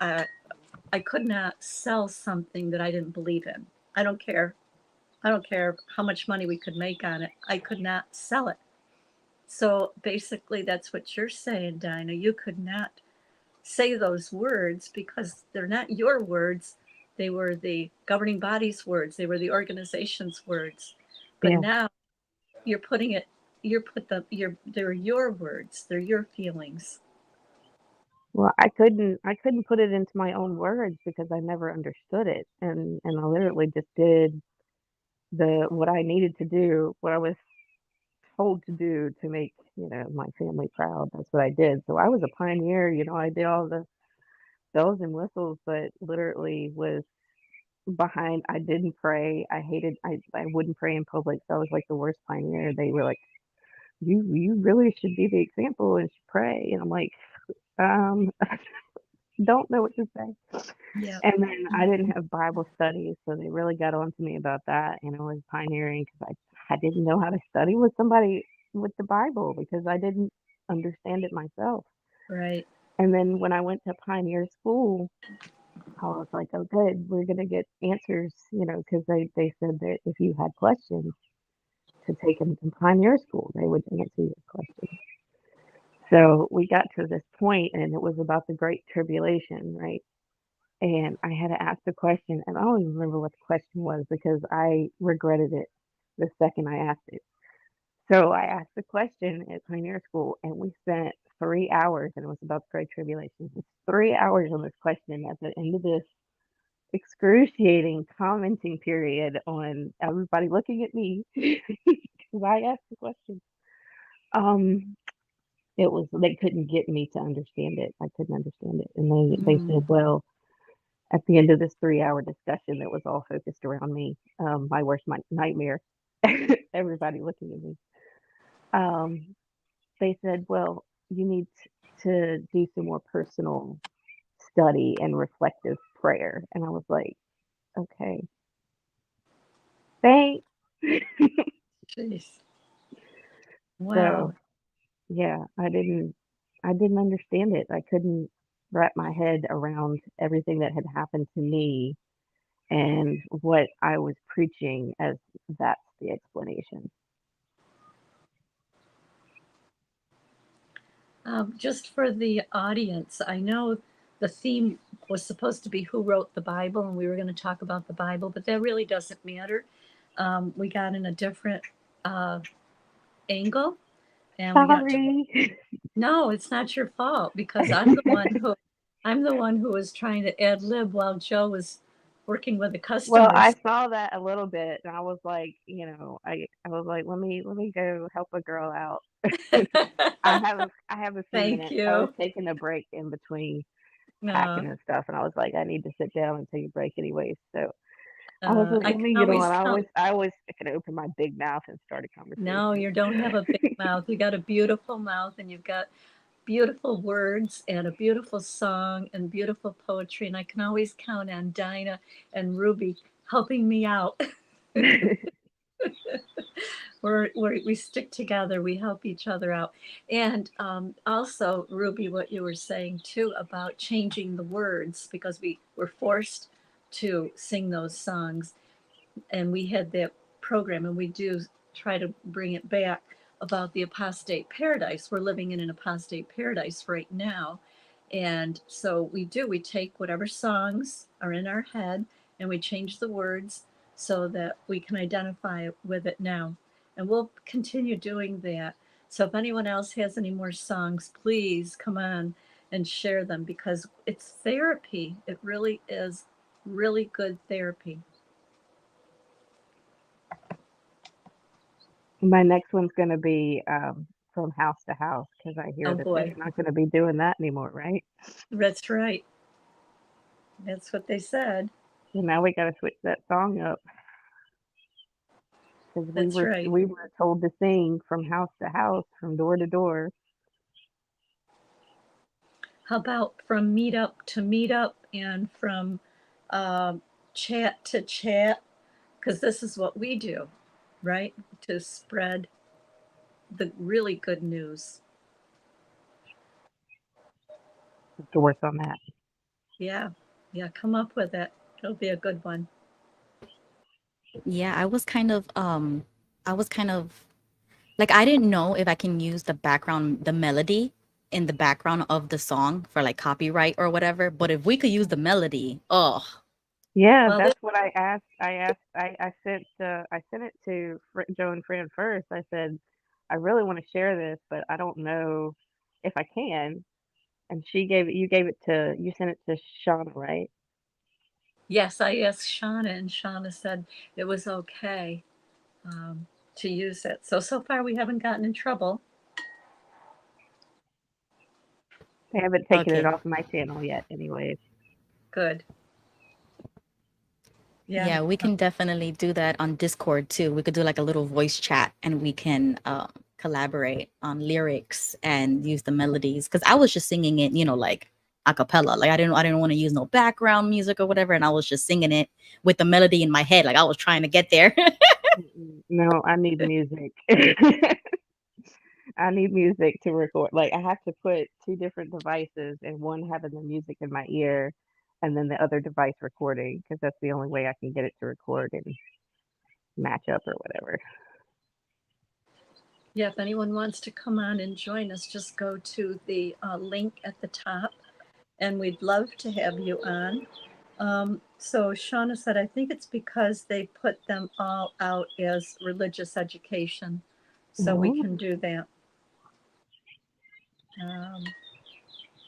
S1: I could not sell something that I didn't believe in. I don't care. I don't care how much money we could make on it. I could not sell it. So basically, that's what you're saying, Dinah. You could not say those words because they're not your words. They were the governing body's words. They were the organization's words. But
S3: Yeah.
S1: now you're putting it. You're put them. They're your words. They're your feelings.
S3: Well, I couldn't put it into my own words because I never understood it, and I literally just did the what I needed to do, what I was told to do to make my family proud. That's what I did. So I was a pioneer. I did all the bells and whistles, but literally was behind. I didn't pray. I wouldn't pray in public. So I was like the worst pioneer. They were like, you really should be the example and should pray. And I'm like, I don't know what to say.
S1: Yeah.
S3: And then I didn't have Bible studies, so they really got on to me about that. And I was pioneering because I didn't know how to study with somebody with the Bible because I didn't understand it myself.
S1: Right.
S3: And then when I went to pioneer school, I was like, oh, good, we're gonna get answers, because they said that if you had questions to take them to Pioneer School, they would answer your questions. So we got to this point, and it was about the Great Tribulation, right? And I had to ask the question, and I don't even remember what the question was because I regretted it the second I asked it. So I asked the question at Pioneer School, and we spent 3 hours, and it was about the Great Tribulation. It's 3 hours on this question. At the end of this excruciating commenting period on everybody looking at me because I asked the question. Um, it was they couldn't get me to understand it. I couldn't understand it, and they said, well, at the end of this 3 hour discussion that was all focused around me, my worst nightmare, everybody looking at me. Um, they said, well, you need to do some more personal study and reflective prayer. And I was like, okay, thanks.
S1: Jeez. Wow.
S3: So yeah, I didn't understand it. I couldn't wrap my head around everything that had happened to me and what I was preaching as that's the explanation.
S1: Just for the audience, I know the theme was supposed to be who wrote the Bible, and we were going to talk about the Bible, but that really doesn't matter. We got in a different uh, angle, and we got to.
S3: Sorry.
S1: No, it's not your fault because I'm the one who was trying to ad lib while Joe was working with the
S3: Well, I
S1: customers.
S3: saw that a little bit, and I was like, I was like, let me go help a girl out. I have a few
S1: Thank
S3: minutes. I was
S1: you.
S3: taking a break in between
S1: Uh,
S3: packing and stuff, and I was like, I need to sit down and take a break anyways. So I was like,
S1: I
S3: let
S1: can
S3: me get
S1: always
S3: on. I
S1: count.
S3: always I always can open my big mouth and start a
S1: No,
S3: conversation.
S1: you don't have a big mouth. You got a beautiful mouth, and you've got beautiful words and a beautiful song and beautiful poetry. And I can always count on Dinah and Ruby helping me out. We stick together, we help each other out. And also, Ruby, what you were saying too about changing the words because we were forced to sing those songs and we had that program and we do try to bring it back about the apostate paradise. We're living in an apostate paradise right now. And so we take whatever songs are in our head and we change the words so that we can identify with it now. And we'll continue doing that. So if anyone else has any more songs, please come on and share them because it's therapy. It really is really good therapy.
S3: My next one's going to be from house to house because I hear
S1: Oh
S3: that they're
S1: boy.
S3: not going to be doing that anymore, right?
S1: That's right. That's what they said.
S3: So now we got to switch that song up because we
S1: That's
S3: were
S1: right.
S3: we were told to sing from house to house, from door to door.
S1: How about from meetup to meetup and from uh, chat to chat? Because this is what we do, right? To spread the really good news.
S3: To work on that.
S1: Yeah. Yeah. Come up with it. It'll be a good one.
S5: Yeah, I was kind of like I didn't know if I can use the melody in the background of the song for like copyright or whatever, but if we could use the melody, oh,
S3: Yeah,
S1: Well, this,
S3: that's what I asked. I sent it to Joe and Fran first. I said, I really want to share this, but I don't know if I can. And you gave it to, you sent it to Shauna, right?
S1: yes, I asked Shauna, and Shauna said it was okay to use it. So far, we haven't gotten in trouble.
S3: They haven't taken it
S5: okay.
S3: off my channel yet, anyways.
S1: Good. Yeah.
S5: Yeah, we can definitely do that on Discord too. We could do like a little voice chat and we can collaborate on lyrics and use the melodies. Because I was just singing it, like a cappella. Like I didn't want to use no background music or whatever, and I was just singing it with the melody in my head. Like I was trying to get there.
S3: No, I need music. I need music to record. Like I have to put two different devices and one having the music in my ear and then the other device recording, because that's the only way I can get it to record and match up or whatever.
S1: Yeah, if anyone wants to come on and join us, just go to the link at the top, and we'd love to have you on. So Shauna said, I think it's because they put them all out as religious education, so we can do that.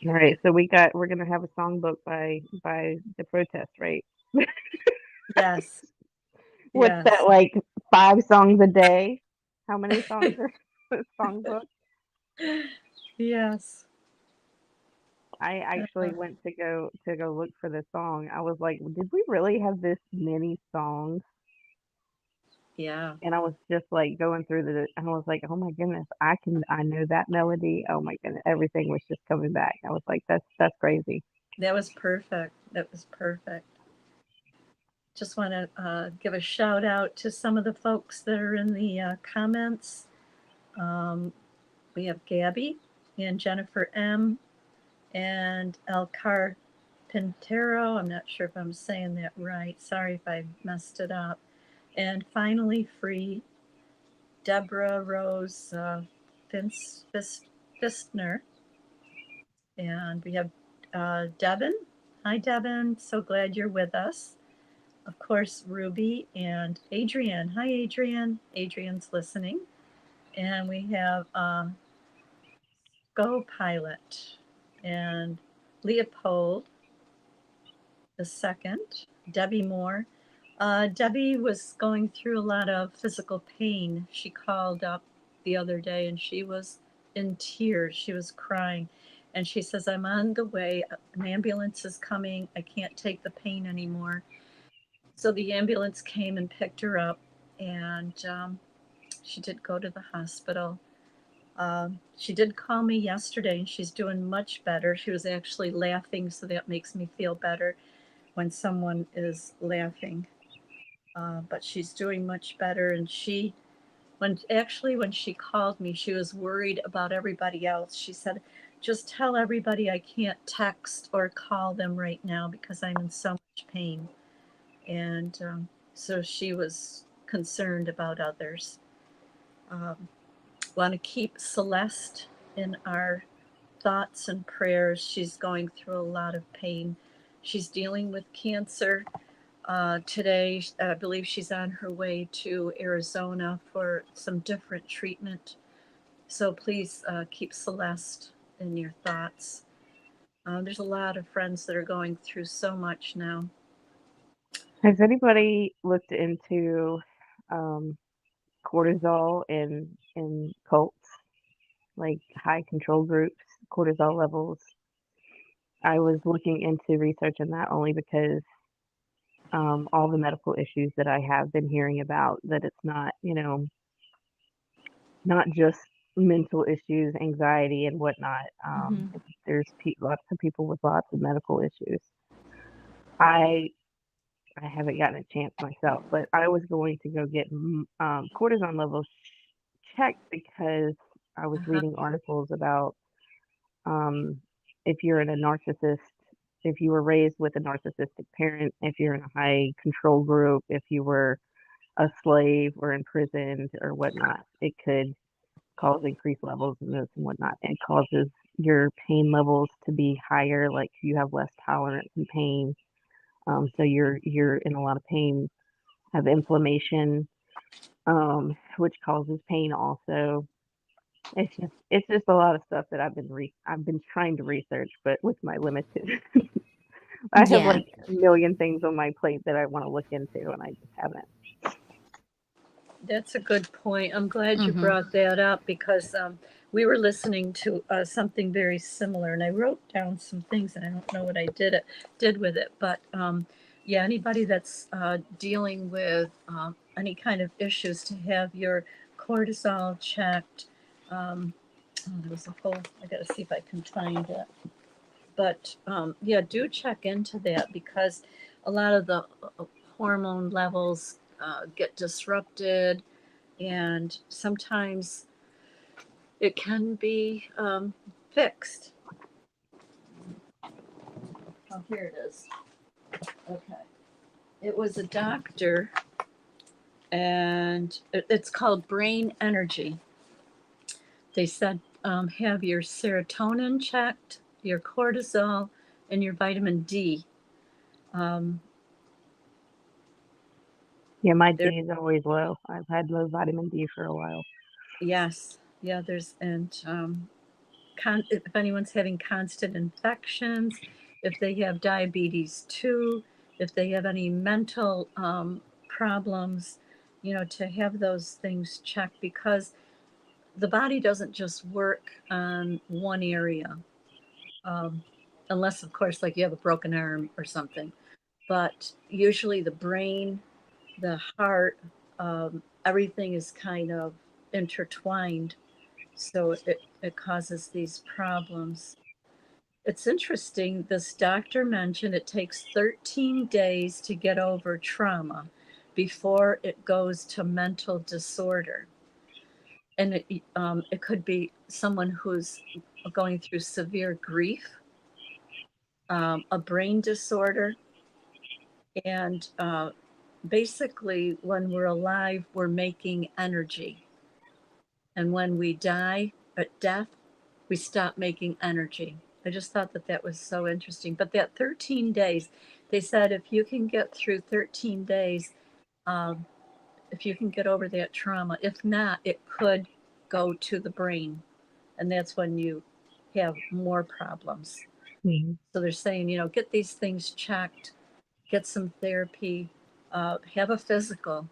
S3: All right, so we're gonna have a songbook by the protest, right?
S1: Yes.
S3: What's
S1: Yes.
S3: that, like 5 songs a day? How many songs are a songbook?
S1: Yes.
S3: I actually went to go look for the song. I was like, did we really have this many songs?
S1: Yeah.
S3: And I was just like going through and I was like, oh my goodness, I know that melody. Oh my goodness, everything was just coming back. I was like, that's crazy.
S1: That was perfect. That was perfect. Just want to give a shout out to some of the folks that are in the comments. We have Gabby and Jennifer M. and El Carpintero. I'm not sure if I'm saying that right. Sorry if I messed it up. And finally, Free Deborah Rose Fistner. And we have Devin. Hi, Devin. So glad you're with us. Of course, Ruby and Adrienne. Hi, Adrienne. Adrienne's listening. And we have Go Pilot and Leopold the second, Debbie Moore. Debbie was going through a lot of physical pain. She called up the other day and she was in tears. She was crying. And she says, I'm on the way. An ambulance is coming. I can't take the pain anymore. So the ambulance came and picked her up, and she did go to the hospital. She did call me yesterday, and she's doing much better. She was actually laughing, so that makes me feel better when someone is laughing. But she's doing much better, and when she called me, she was worried about everybody else. She said, just tell everybody I can't text or call them right now because I'm in so much pain. And so she was concerned about others. Um, Want to keep Celeste in our thoughts and prayers. She's going through a lot of pain. She's dealing with cancer. Today, I believe she's on her way to Arizona for some different treatment. So please keep Celeste in your thoughts. There's a lot of friends that are going through so much now.
S3: Has anybody looked into cortisol in cults, like high control groups, cortisol levels? I was looking into researching that only because all the medical issues that I have been hearing about, that it's not, not just mental issues, anxiety and whatnot. There's lots of people with lots of medical issues. I haven't gotten a chance myself, but I was going to go get cortisone levels checked because I was reading articles about if you're in a narcissist, if you were raised with a narcissistic parent, if you're in a high control group, if you were a slave or imprisoned or whatnot, it could cause increased levels of this and whatnot. It causes your pain levels to be higher, like you have less tolerance and pain. So you're in a lot of pain, have inflammation, which causes pain also. It's just a lot of stuff that I've been trying to research, but with my limited, I have
S5: Yeah.
S3: like a million things on my plate that I want to look into, and I just haven't.
S1: That's a good point. I'm glad you
S5: Mm-hmm.
S1: brought that up because we were listening to something very similar, and I wrote down some things, and I don't know what I did with it, but yeah, anybody that's dealing with any kind of issues, to have your cortisol checked. There was a whole. I got to see if I can find it, but yeah, do check into that because a lot of the hormone levels get disrupted, and sometimes it can be fixed. Oh, here it is. Okay. It was a doctor, and it's called brain energy. They said have your serotonin checked, your cortisol, and your vitamin D. Um,
S3: Yeah, my
S1: there,
S3: D is always low. I've had low vitamin D for a while.
S1: yes, yeah. There's and if anyone's having constant infections, if they have diabetes too, if they have any mental problems, to have those things checked because the body doesn't just work on one area, um, unless, of course, like you have a broken arm or something. But usually the brain, the heart, everything is kind of intertwined. So it causes these problems. It's interesting. This doctor mentioned it takes 13 days to get over trauma before it goes to mental disorder. And it could be someone who's going through severe grief, a brain disorder, and basically, when we're alive, we're making energy. And when we die at death, we stop making energy. I just thought that that was so interesting. But that 13 days, they said if you can get through 13 days, um, if you can get over that trauma, if not, it could go to the brain. And that's when you have more problems.
S3: Mm-hmm.
S1: So they're saying, get these things checked, get some therapy, have a physical.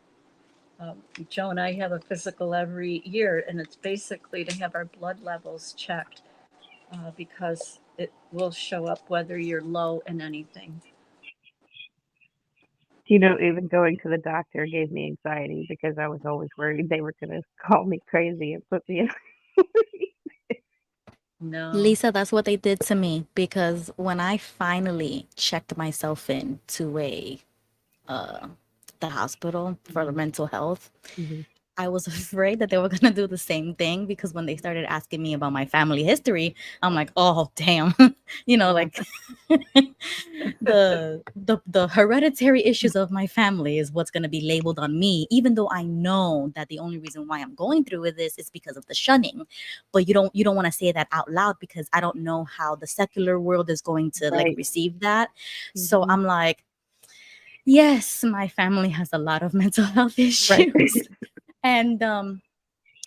S1: Joe and I have a physical every year, and it's basically to have our blood levels checked because it will show up whether you're low in anything.
S3: Even going to the doctor gave me anxiety because I was always worried they were going to call me crazy and put me in.
S1: No.
S5: Lisa, that's what they did to me because when I finally checked myself in to the hospital for mental health,
S3: Mm-hmm.
S5: I was afraid that they were gonna do the same thing because when they started asking me about my family history, I'm like, oh damn, like the hereditary issues of my family is what's gonna be labeled on me, even though I know that the only reason why I'm going through with this is because of the shunning. But you don't want to say that out loud because I don't know how the secular world is going to like
S3: Right.
S5: receive that. So
S3: Mm-hmm.
S5: I'm like, yes, my family has a lot of mental health
S3: Right.
S5: issues. And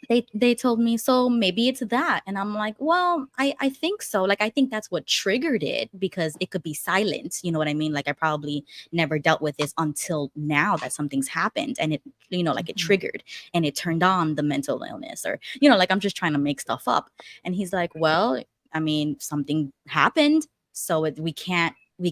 S5: they told me, so maybe it's that. And I'm like, well, I think so. Like, I think that's what triggered it because it could be silent. You know what I mean? Like, I probably never dealt with this until now that something's happened and it, like it triggered and it turned on the mental illness or, like I'm just trying to make stuff up. And he's like, well, I mean, something happened. So we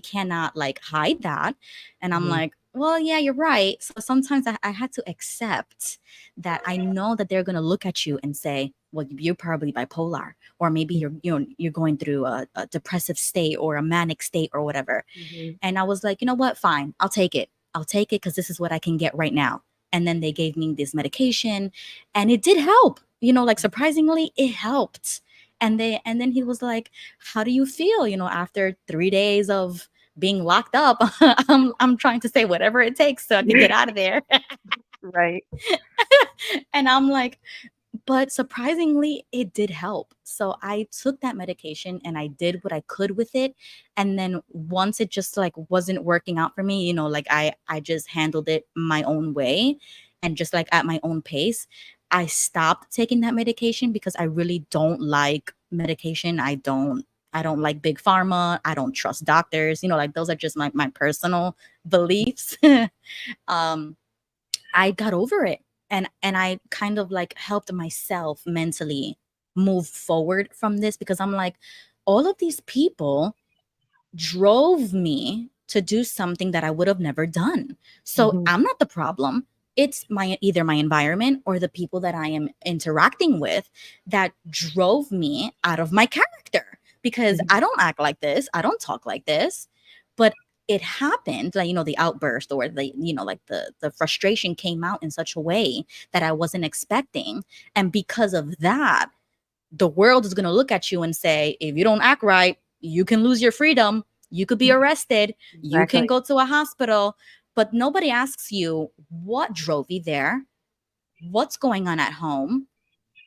S5: cannot like hide that. And I'm
S3: Mm-hmm.
S5: like, well, yeah, you're right. So sometimes I had to accept that I know that they're going to look at you and say, well, you're probably bipolar, or maybe you're going through a depressive state or a manic state or whatever.
S3: Mm-hmm.
S5: And I was like, you know what? Fine. I'll take it. I'll take it because this is what I can get right now. And then they gave me this medication and it did help, like surprisingly it helped. And then he was like, how do you feel, after 3 days of being locked up? I'm trying to say whatever it takes so I can get out of there.
S3: Right.
S5: And I'm like, but surprisingly, it did help. So I took that medication and I did what I could with it. And then once it just like wasn't working out for me, like I just handled it my own way and just like at my own pace. I stopped taking that medication because I really don't like medication. I don't like big pharma. I don't trust doctors. Like those are just my personal beliefs. um I got over it and I kind of like helped myself mentally move forward from this because I'm like, all of these people drove me to do something that I would have never done. So
S3: Mm-hmm.
S5: I'm not the problem. It's either my environment or the people that I am interacting with that drove me out of my character because I don't act like this. I don't talk like this. But it happened, like, the outburst or like the frustration came out in such a way that I wasn't expecting. And because of that, the world is going to look at you and say, if you don't act right, you can lose your freedom. You could be arrested. You can
S3: Exactly.
S5: go to a hospital, but nobody asks you what drove you there, what's going on at home,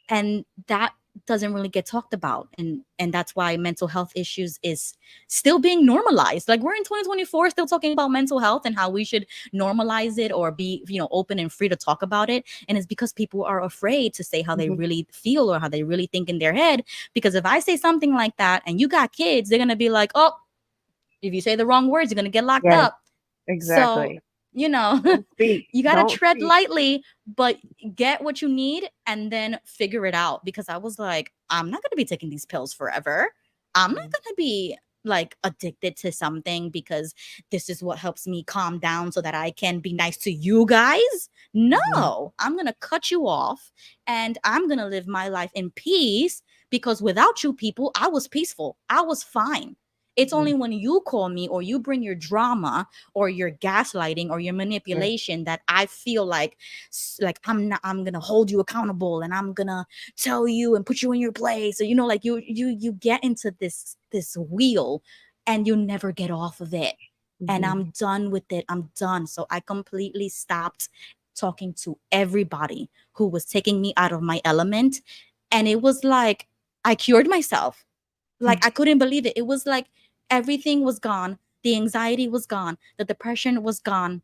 S5: and that doesn't really get talked about. And that's why mental health issues is still being normalized. Like, we're in 2024 still talking about mental health and how we should normalize it or be, open and free to talk about it. And it's because people are afraid to say how they
S3: Mhm.
S5: really feel or how they really think in their head, because if I say something like that and you got kids, they're going to be like, oh, if you say the wrong words, you're going to get locked
S3: Yes,
S5: up. So,
S3: exactly.
S5: you know,
S3: Don't speak.
S5: you got to
S3: Don't
S5: tread
S3: speak.
S5: lightly, but get what you need and then figure it out. Because I was like, I'm not going to be taking these pills forever. I'm not
S3: Mhm.
S5: going to be like addicted to something because this is what helps me calm down so that I can be nice to you guys.
S3: Mhm.
S5: No, I'm going to cut you off and I'm going to live my life in peace, because without you people, I was peaceful. I was fine. It's
S3: Mhm.
S5: only when you call me or you bring your drama or your gaslighting or your
S3: Yeah.
S5: manipulation that I feel like I'm gonna hold you accountable and I'm gonna tell you and put you in your place. So like you get into this wheel and you never get off of it. And
S3: Mhm.
S5: I'm done with it. I'm done. So I completely stopped talking to everybody who was taking me out of my element. And it was like I cured myself. Like, I couldn't believe it. It was like everything was gone. The anxiety was gone. The depression was gone.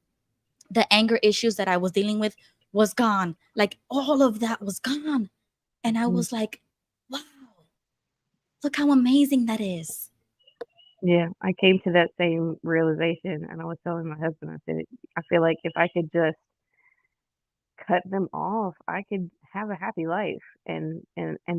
S5: The anger issues that I was dealing with was gone. Like, all of that was gone. And I
S3: Mhm.
S5: was like, wow, look how amazing that is.
S3: Yeah, I came to that same realization, and I was telling my husband, I said, I feel like if I could just cut them off, I could have a happy life and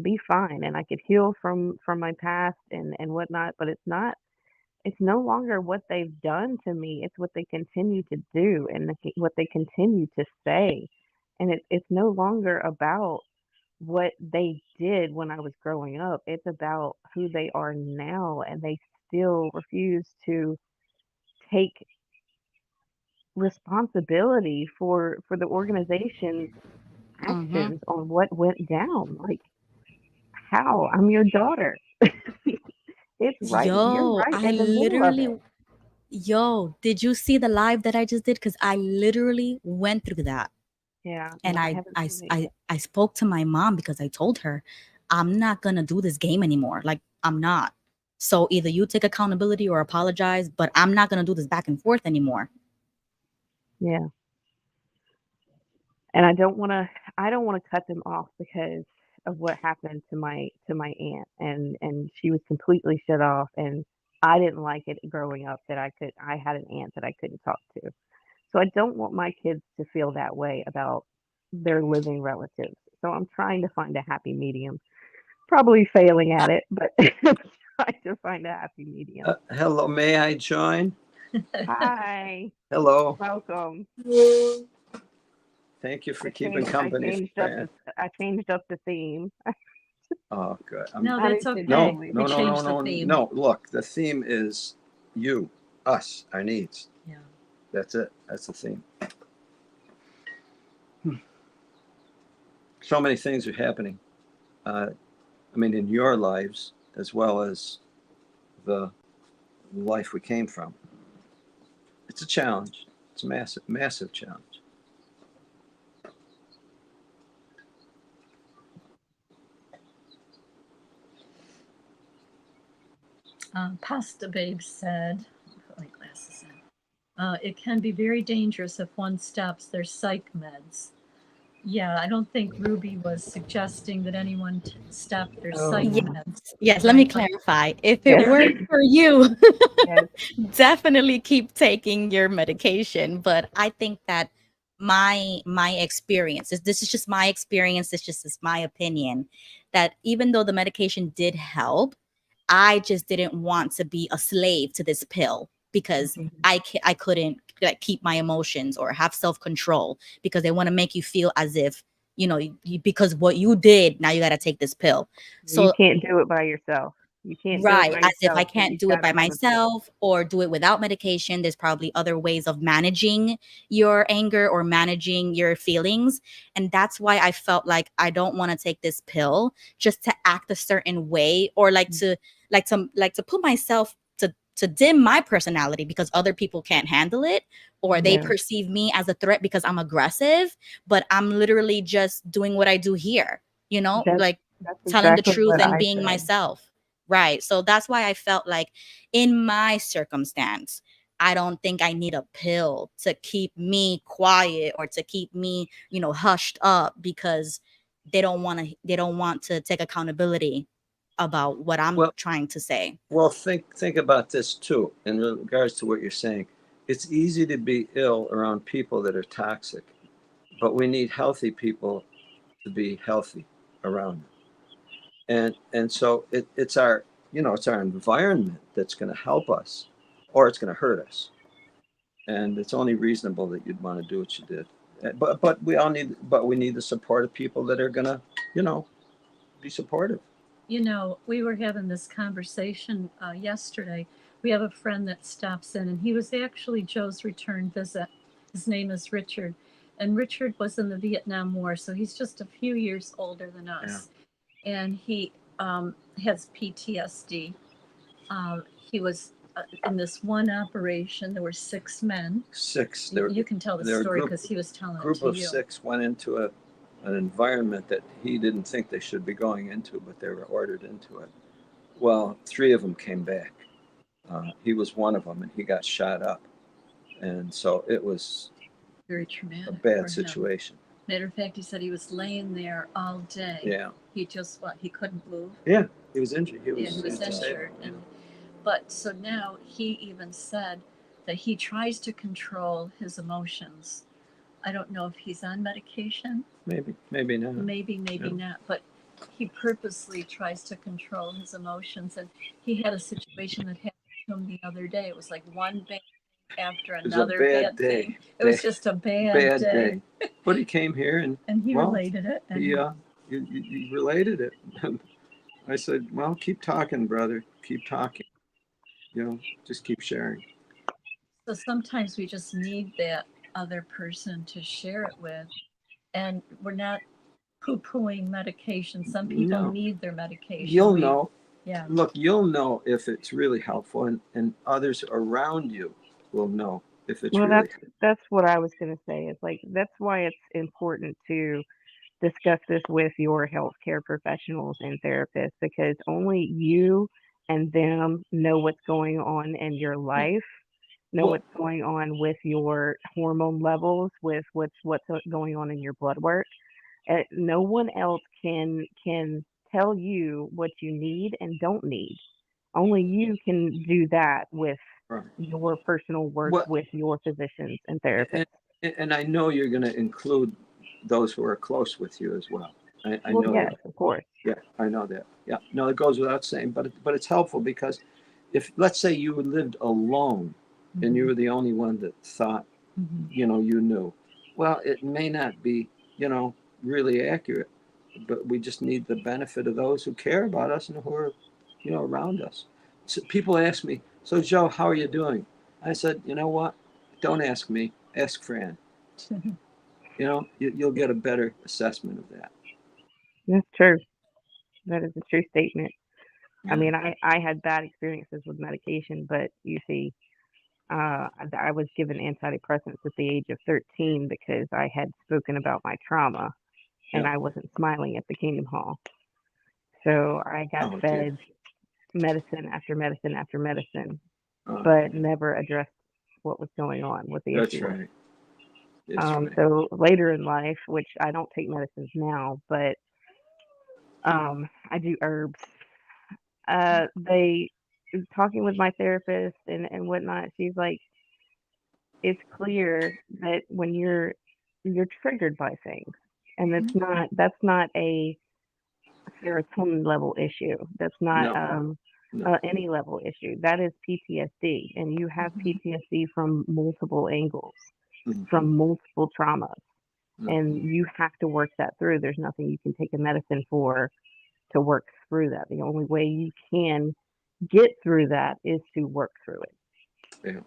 S3: be fine, and I could heal from my past and whatnot. But it's no longer what they've done to me. It's what they continue to do and what they continue to say, and it's no longer about what they did when I was growing up. It's about who they are now, and they still refuse to take responsibility for the organization's
S5: Mm-hmm.
S3: actions on what went down. Like, how? I'm your daughter. It's right. You're
S5: Yo,
S3: right in the middle of it.
S5: did you see the live that I just did? Because I literally went through that.
S3: Yeah,
S5: And
S3: no, I haven't seen it yet.
S5: I spoke to my mom because I told her I'm not gonna do this game anymore. Like, I'm not. So either you take accountability or apologize, but I'm not gonna do this back and forth anymore.
S3: Yeah, and I don't want to cut them off because of what happened to my aunt, and she was completely shut off, and I didn't like it growing up that I had an aunt that I couldn't talk to. So I don't want my kids to feel that way about their living relatives. So I'm trying to find a happy medium. Probably failing at it, but trying to find a happy medium.
S2: Hello, may I join?
S3: Hi,
S2: Hello.
S3: welcome.
S2: Thank you for
S3: I
S2: keeping
S3: changed. I
S2: company,
S3: changed up
S2: Fran.
S3: the. I changed up the theme.
S2: Oh, good.
S1: No,
S3: I
S1: that's
S3: need to
S2: No,
S1: okay.
S3: delete.
S1: We
S2: no, no, no,
S1: changed the
S2: no,
S1: theme.
S2: no. Look, the theme is you, us, our needs.
S1: Yeah.
S2: That's it. That's the theme. So many things are happening. I mean, in your lives as well as the life we came from. It's a challenge. It's a massive, massive challenge.
S1: Pasta Babe said, put my glasses in. It can be very dangerous if one stops their psych meds. Yeah, I don't think Ruby was suggesting that anyone stop their psych
S3: Oh,
S5: Yes,
S1: meds,
S5: yes, let me
S1: right?
S5: clarify. If it
S3: yes,
S5: works for you,
S3: yes.
S5: definitely keep taking your medication. But I think that my experience this is just my experience. This just is my opinion, that even though the medication did help, I just didn't want to be a slave to this pill, because
S3: Mhm.
S5: I couldn't like keep my emotions or have self control, because they want to make you feel as if because what you did, now you got to take this pill.
S3: You
S5: So
S3: can't do it by yourself. You can't do it
S5: right,
S3: by
S5: as if I
S3: yourself. So
S5: can't
S3: you've
S5: do it
S3: got to
S5: by
S3: have a pill.
S5: myself or do it without medication. There's probably other ways of managing your anger or managing your feelings. And that's why I felt like I don't want to take this pill just to act a certain way, or like to put myself dim my personality because other people can't handle it, or they
S3: Yeah.
S5: perceive me as a threat because I'm aggressive, but I'm literally just doing what I do here, you know,
S3: That's
S5: like
S3: that's
S5: telling the
S3: exactly
S5: truth
S3: what
S5: and
S3: I
S5: being
S3: said.
S5: myself. Right. So that's why I felt like in my circumstance, I don't think I need a pill to keep me quiet or to keep me, you know, hushed up, because they don't want to take accountability about what I'm
S2: Well,
S5: trying to say.
S2: well, think about this too, in regards to what you're saying. It's easy to be ill around people that are toxic, but we need healthy people to be healthy around them. And so it's our, it's our environment that's going to help us, or it's going to hurt us. And it's only reasonable that you'd want to do what you did. But we need the support of people that are going to, you know, be supportive.
S1: You know, we were having this conversation yesterday. We have a friend that stops in, and he was actually Joe's return visit. His name is Richard. And Richard was in the Vietnam War, so he's just a few years older than us. And he has PTSD. He was in this one operation, there were 6 men.
S2: Six.
S1: You can tell the story because he was telling it
S2: Group
S1: to
S2: of
S1: you.
S2: 6 went into an environment that he didn't think they should be going into, but they were ordered into it. Well, 3 of them came back. He was one of them, and he got shot up. And so it was
S1: Very traumatic.
S2: a bad
S1: for him.
S2: situation.
S1: Matter of fact, he said he was laying there all day.
S2: Yeah.
S1: He just he couldn't move.
S2: Yeah, he was injured. He was
S1: injured. But so now he even said that he tries to control his emotions. I don't know if he's on medication.
S2: Maybe not.
S1: Maybe not. But he purposely tries to control his emotions. And he had a situation that happened to him the other day. It was like one bad after another bad thing. It was just a bad day.
S2: But he came here and
S1: he related it. And
S2: he related it. I said, well, keep talking, brother. Keep talking. Just keep sharing.
S1: So sometimes we just need that other person to share it with. And we're not poo-pooing medication. Some people need their medication.
S2: You'll know.
S1: Yeah.
S2: Look, you'll know if it's really helpful, and others around you will know if it's really.
S3: That's what I was going to say. It's like that's why it's important to discuss this with your healthcare professionals and therapists, because only you and them know what's going on in your life, know what's going on with your hormone levels, with what's going on in your blood work. No one else can tell you what you need and don't need. Only you can do that with your personal work with your physicians and therapists.
S2: And I know you're going to include those who are close with you as well. I know.
S3: Yes,
S2: that.
S3: Of course.
S2: Yeah, I know that. Yeah, no, it goes without saying, but it's helpful because if, let's say, you lived alone and you were the only one that thought, you knew, well, it may not be, really accurate, but we just need the benefit of those who care about us and who are, around us. So people ask me, so Joe, how are you doing? I said, you know what? Don't ask me, ask Fran. You'll get a better assessment of that.
S3: That's true. That is a true statement.
S2: Yeah.
S3: I mean, I had bad experiences with medication, but you see, I was given antidepressants at the age of 13 because I had spoken about my trauma and I wasn't smiling at the Kingdom Hall. So I got fed medicine after medicine after medicine, but never addressed what was going on, what the issue was.
S2: That's right.
S3: So later in life, which I don't take medicines now, but I do herbs. They talking with my therapist and whatnot, she's like, it's clear that when you're triggered by things, and that's not a serotonin level issue. That's not any level issue. That is PTSD, and you have PTSD from multiple angles, from multiple traumas, and you have to work that through. There's nothing you can take a medicine for to work through that. The only way you can get through that is to work through it.
S2: Yeah,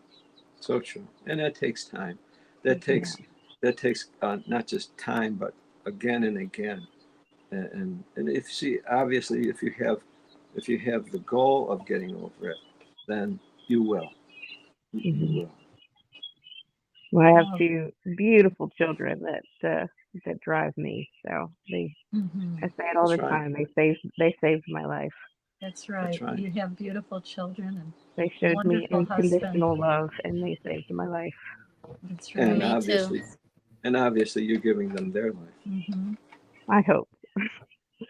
S2: so true, and that takes time. That takes not just time, but again and again. And obviously, if you have the goal of getting over it, then You will. You
S3: Mhm.
S2: will.
S3: Well, I have
S1: Oh,
S3: two beautiful children that drive me. So I say it all
S2: That's
S3: the
S2: right.
S3: time. They saved my life.
S1: that's
S2: That's
S1: right.
S2: right.
S1: You have beautiful children and
S3: They showed me
S1: wonderful husband.
S3: unconditional love, and they saved my life.
S1: That's
S2: And
S1: right.
S5: Me too.
S2: obviously you're giving them their life.
S1: Hmm.
S3: I hope.
S2: Oh,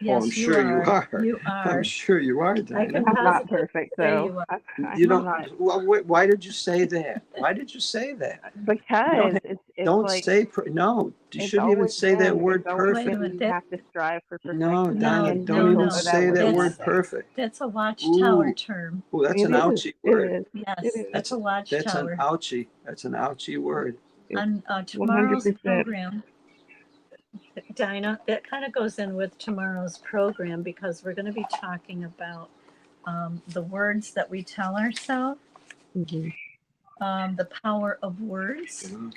S2: I'm
S1: Yes, you
S2: sure you
S1: are.
S2: are.
S1: You
S2: I'm
S1: are.
S2: sure you are,
S1: I
S2: Dinah.
S1: can
S3: I'm not
S1: positively
S3: perfect,
S1: say
S3: though.
S1: you are.
S3: I'm
S2: You don't.
S3: not,
S2: Well, why did you say that? Why did you say that? You don't
S3: because
S2: have.
S3: it's
S2: Don't
S3: like
S2: say. No, you
S3: it's
S2: shouldn't even
S3: always
S2: say that
S3: it's
S2: word
S3: always
S1: Wait a
S2: perfect.
S3: been
S1: minute.
S3: you have to strive for
S2: No,
S3: perfection,
S2: Dinah,
S1: No,
S3: and
S2: don't
S1: no,
S2: even
S3: so
S1: no.
S3: that
S2: say
S3: was
S2: that
S3: not
S2: word
S1: That's
S3: that.
S2: perfect.
S1: that's a watchtower
S2: Ooh,
S1: term.
S2: ooh, that's
S3: It
S2: an
S3: is.
S2: ouchy
S3: It
S2: word.
S3: is. It
S1: Yes,
S3: is.
S1: that's a
S2: That's an
S1: watchtower.
S2: ouchie. That's an ouchie word.
S3: It's
S1: On
S3: 100%.
S1: tomorrow's program, Dinah, that kind of goes in with tomorrow's program because we're going to be talking about the words that we tell ourselves,
S3: Hmm.
S1: the power of words.
S2: You know?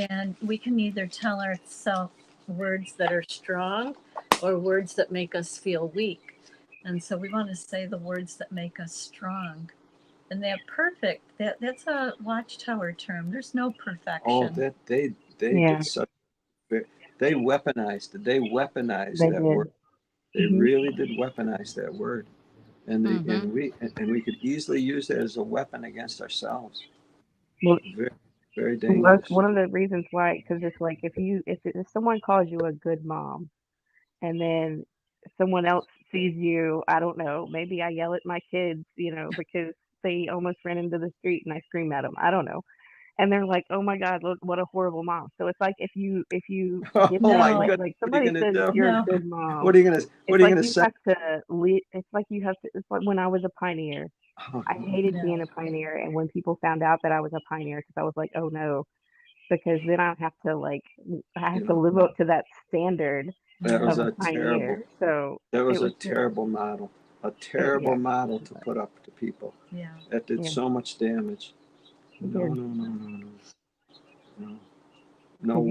S1: And we can either tell ourselves words that are strong or words that make us feel weak. And so we want to say the words that make us strong. And that perfect, that's a watchtower term. There's no
S2: Oh,
S1: perfection.
S2: that they
S3: Yeah,
S2: did such. They weaponized it. They weaponized
S3: they
S2: that word.
S3: did.
S2: They
S3: Hmm.
S2: really did weaponize that word, and
S5: Mm-hmm.
S2: we could easily use that as a weapon against ourselves.
S3: Well,
S2: Very, very
S3: that's
S2: dangerous.
S3: one of the reasons why. Because it's like if someone calls you a good mom, and then someone else sees you, I don't know, maybe I yell at my kids, because they almost ran into the street and I scream at them. I don't know. And they're like, "Oh my God, look what a horrible mom." So it's like if you get
S2: Oh
S3: that,
S2: my
S1: No,
S3: like
S2: goodness!
S3: like
S2: What are you
S3: somebody
S2: gonna
S3: says
S2: do?
S3: you're a
S1: no,
S3: good mom,
S2: What are you gonna What
S3: it's
S2: are you
S3: like
S2: gonna
S3: you
S2: say?
S3: have to lead. It's like you have to. It's like when I was a pioneer.
S2: Oh,
S3: I hated being
S1: no.
S3: a pioneer, and when people found out that I was a pioneer, because I was like, "Oh no," because then I
S2: you
S3: have to
S2: know,
S3: live up to that standard
S2: that
S1: Yeah,
S2: was
S3: of a
S2: a terrible.
S3: pioneer. So
S2: That
S3: it
S2: was a
S3: was just,
S2: terrible model. A
S3: yeah,
S2: terrible model to put up to people.
S1: yeah.
S2: That did
S3: yeah,
S2: so much damage.
S3: it
S2: No,
S3: did.
S2: no, no, no, no, no,
S3: Because
S2: no.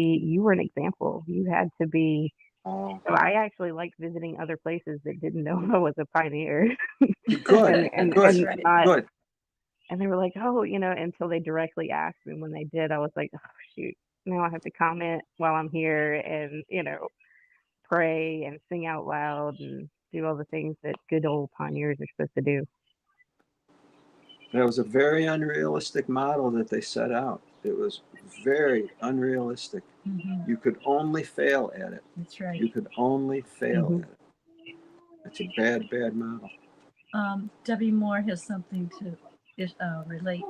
S3: you were an example. You had to be.
S2: Oh,
S3: So I actually liked visiting other places that didn't know I was a pioneer,
S2: good,
S1: That's
S2: good,
S3: and
S1: right.
S3: not,
S2: good.
S3: and they were like, "Oh, until they directly asked me. When they did, I was like, "Oh shoot, now I have to comment while I'm here and pray and sing out loud and do all the things that good old pioneers are supposed to do."
S2: That was a very unrealistic model that they set out. It was very unrealistic.
S1: Hmm.
S2: You could only fail at it.
S1: That's right.
S2: You could only fail
S3: Hmm.
S2: at it. It's a bad, bad model.
S1: Debbie Moore has something to relate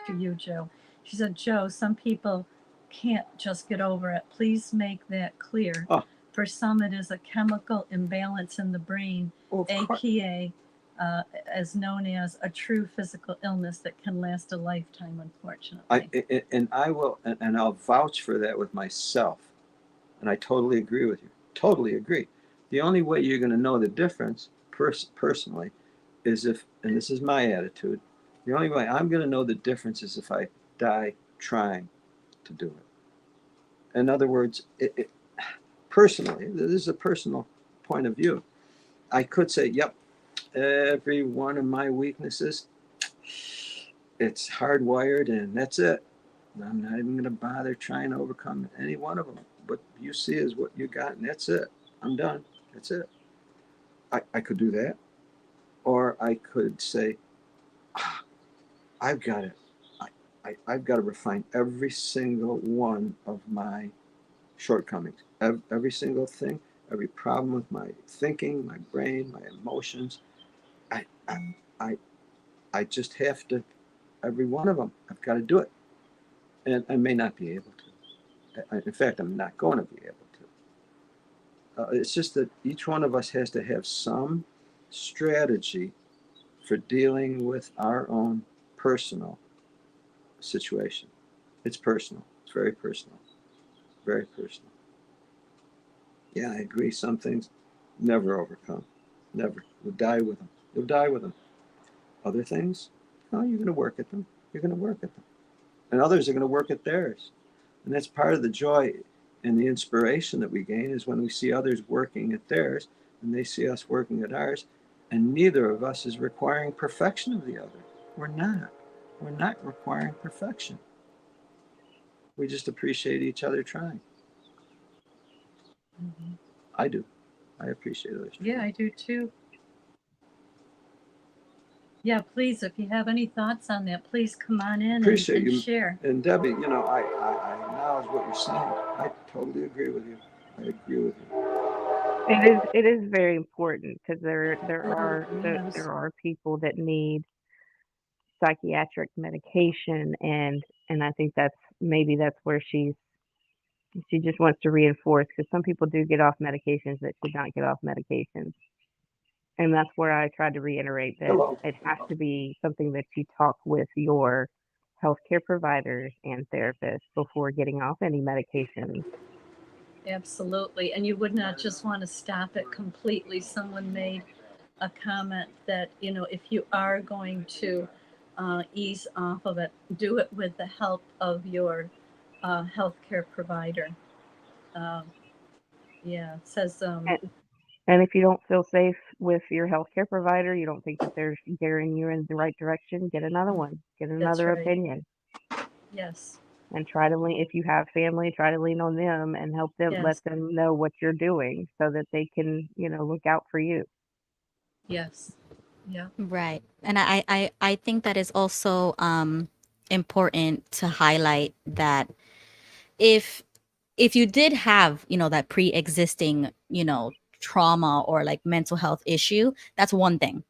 S1: to you, Joe. She said, Joe, some people can't just get over it. Please make that clear.
S2: Oh,
S1: For some, it is a chemical imbalance in the brain,
S2: well, of course.
S1: aka as known as a true physical illness that can last a lifetime, unfortunately.
S2: I will, and I'll vouch for that with myself. And I totally agree with you. Totally agree. The only way you're going to know the difference, personally, is if, and this is my attitude, the only way I'm going to know the difference is if I die trying to do it. In other words, personally, this is a personal point of view. I could say, yep, every one of my weaknesses, it's hardwired and that's it. I'm not even going to bother trying to overcome any one of them. What you see is what you got, and that's it. I'm done. That's it. I could do that. Or I could say, ah, I've got it. I've got to refine every single one of my shortcomings. Every single thing, every problem with my thinking, my brain, my emotions. I, I, I, I just have to, every one of them, I've got to do it. And I may not be able to. In fact, I'm not going to be able to. It's just that each one of us has to have some strategy for dealing with our own personal situation. It's personal. It's very personal. Very personal. Yeah, I agree. Some things never overcome. Never. You'll die with them. You'll die with them. Other things, oh, you're going to work at them. You're going to work at them. And others are going to work at theirs. And that's part of the joy and the inspiration that we gain is when we see others working at theirs and they see us working at ours. And neither of us is requiring perfection of the other. We're not. We're not requiring perfection. We just appreciate each other trying.
S1: Mhm.
S2: I do. I appreciate others.
S1: Yeah, I do too. Yeah, please, if you have any thoughts on that, please come on in
S2: Appreciate
S1: and
S2: you.
S1: share.
S2: And Debbie, you know, I acknowledge what you're saying. I totally agree with you. I agree with you.
S3: It is very important because
S1: Yes,
S3: there are people that need psychiatric medication, and I think that's where she just wants to reinforce, because some people do get off medications that should not get off medications. And that's where I tried to reiterate that
S2: Hello.
S3: it has to be something that you talk with your healthcare providers and therapists before getting off any medication.
S1: absolutely. And you would not just want to stop it completely. Someone made a comment that, if you are going to ease off of it, do it with the help of your healthcare provider. Um, yeah, it says,
S3: And, and if you don't feel safe with your healthcare provider, you don't think that they're gearing you in the right direction, get another one, get
S1: that's
S3: another
S1: right.
S3: opinion,
S1: Yes,
S3: and try to lean, if you have family, try to lean on them and help them, let
S1: yes,
S3: them know what you're doing so that they can, look out for you.
S1: yes. Yeah,
S5: Right. And I think that is also important to highlight that if if you did have, that pre-existing, trauma or like mental health issue, that's one thing.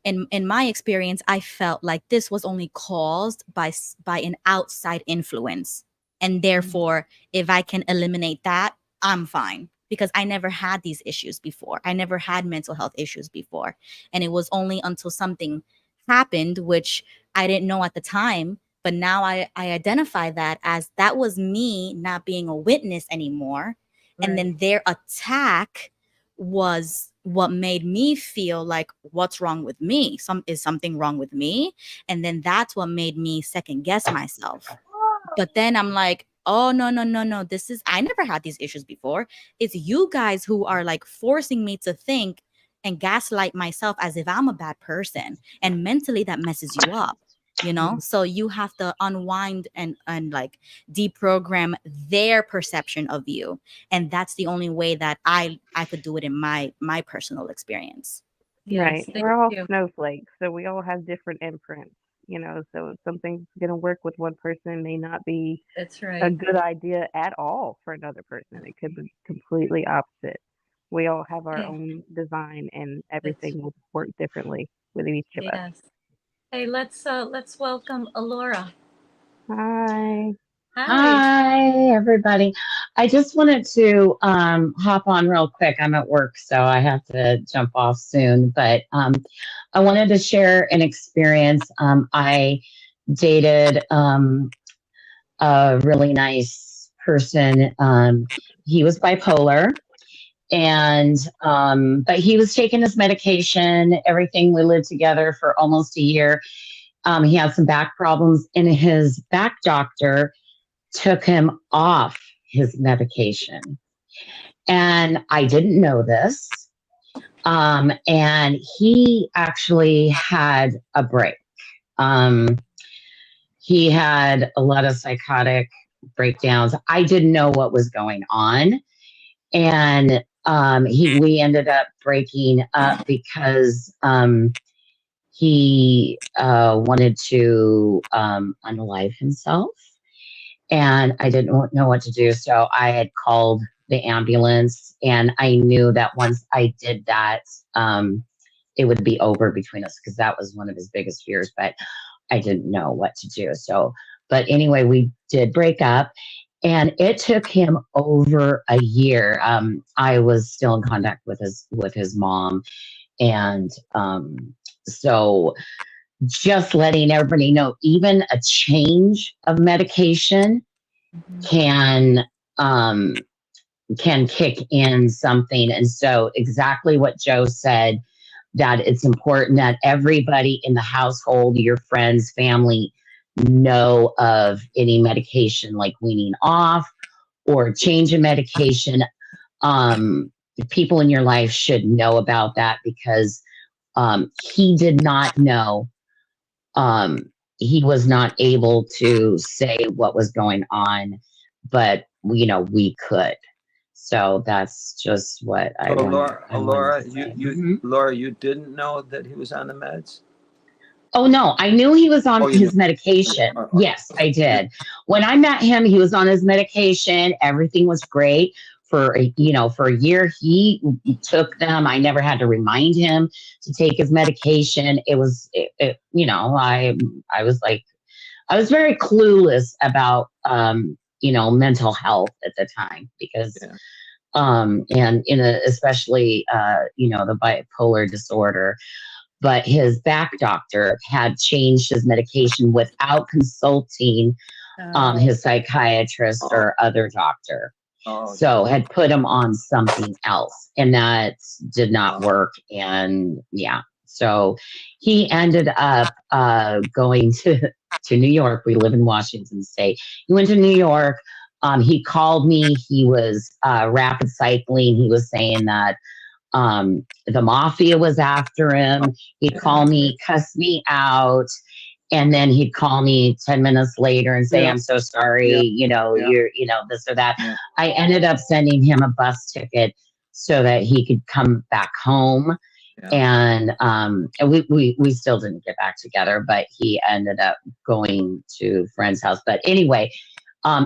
S5: In my experience, I felt like this was only caused by an outside influence. And
S1: mm,
S5: therefore, if I can eliminate that, I'm fine, because I never had these issues before. I never had mental health issues before. And it was only until something happened, which I didn't know at the time. But now I identify that as that was me not being a witness anymore. And
S1: right.
S5: then their attack was what made me feel like, what's wrong with me? Is something wrong with me? And then that's what made me second guess myself. But then I'm like, oh, no, no, no, no. I never had these issues before. It's you guys who are like forcing me to think and gaslight myself as if I'm a bad person. And mentally that messes you up,
S3: Mhm.
S5: So you have to unwind and like deprogram their perception of you. And that's the only way that I could do it in my personal experience.
S3: Right.
S1: Yes, thank
S3: We're all
S1: you.
S3: snowflakes, so we all have different imprints, so if something's going to work with one person may not be
S1: That's
S3: a
S1: right.
S3: good idea at all for another person. It could be completely opposite. We all have our
S1: Hey,
S3: own design, and
S1: that's
S3: everything will work differently with each of us.
S1: yes. Hey, let's welcome Alora.
S3: Hi.
S1: Hi.
S6: Hi, everybody. I just wanted to hop on real quick. I'm at work, so I have to jump off soon. But I wanted to share an experience. I dated a really nice person. He was bipolar, and but he was taking his medication. Everything. We lived together for almost a year. He had some back problems, and his back doctor took him off his medication. And I didn't know this. And he actually had a break. Um, he had a lot of psychotic breakdowns. I didn't know what was going on. And we ended up breaking up because he wanted to unalive himself, and I didn't know what to do. So I had called the ambulance, and I knew that once I did that, it would be over between us, because that was one of his biggest fears, but I didn't know what to do. So, but anyway, we did break up, and it took him over a year. I was still in contact with his mom, and so just letting everybody know, even a change of medication
S1: Mhm.
S6: can um, can kick in something. And so exactly what Joe said, that it's important that everybody in the household, your friends, family, know of any medication like weaning off or change in medication. The people in your life should know about that, because he did not know he was not able to say what was going on, but we could. So that's just what I
S2: So
S6: wanted. I wanted
S2: Laura,
S6: to say. Mhm.
S2: Laura, you didn't know that he was on the meds?
S6: Oh no, I knew he was on
S2: Oh, you knew.
S6: his medication.
S2: Oh,
S6: Yes, I did. When I met him, he was on his medication. Everything was great for for a year. He took them. I never had to remind him to take his medication. It was, I was like, I was very clueless about, mental health at the time because,
S2: yeah.
S6: and especially, the bipolar disorder. But his back doctor had changed his medication without consulting his psychiatrist
S2: Oh,
S6: or other doctor.
S2: oh,
S6: So had put him on something else, and that did not
S2: oh,
S6: work. And yeah, so he ended up going to New York. We live in Washington State. He went to New York. He called me. He was rapid cycling. He was saying that the mafia was after him. He'd
S2: yeah.
S6: call me, cuss me out, and then he'd call me 10 minutes later and say,
S2: Yeah.
S6: I'm so sorry,
S2: Yeah. Yeah.
S6: you're, this or that.
S2: Yeah.
S6: I ended up sending him a bus ticket so that he could come back home.
S2: Yeah.
S6: And we still didn't get back together, but he ended up going to a friend's house. But anyway,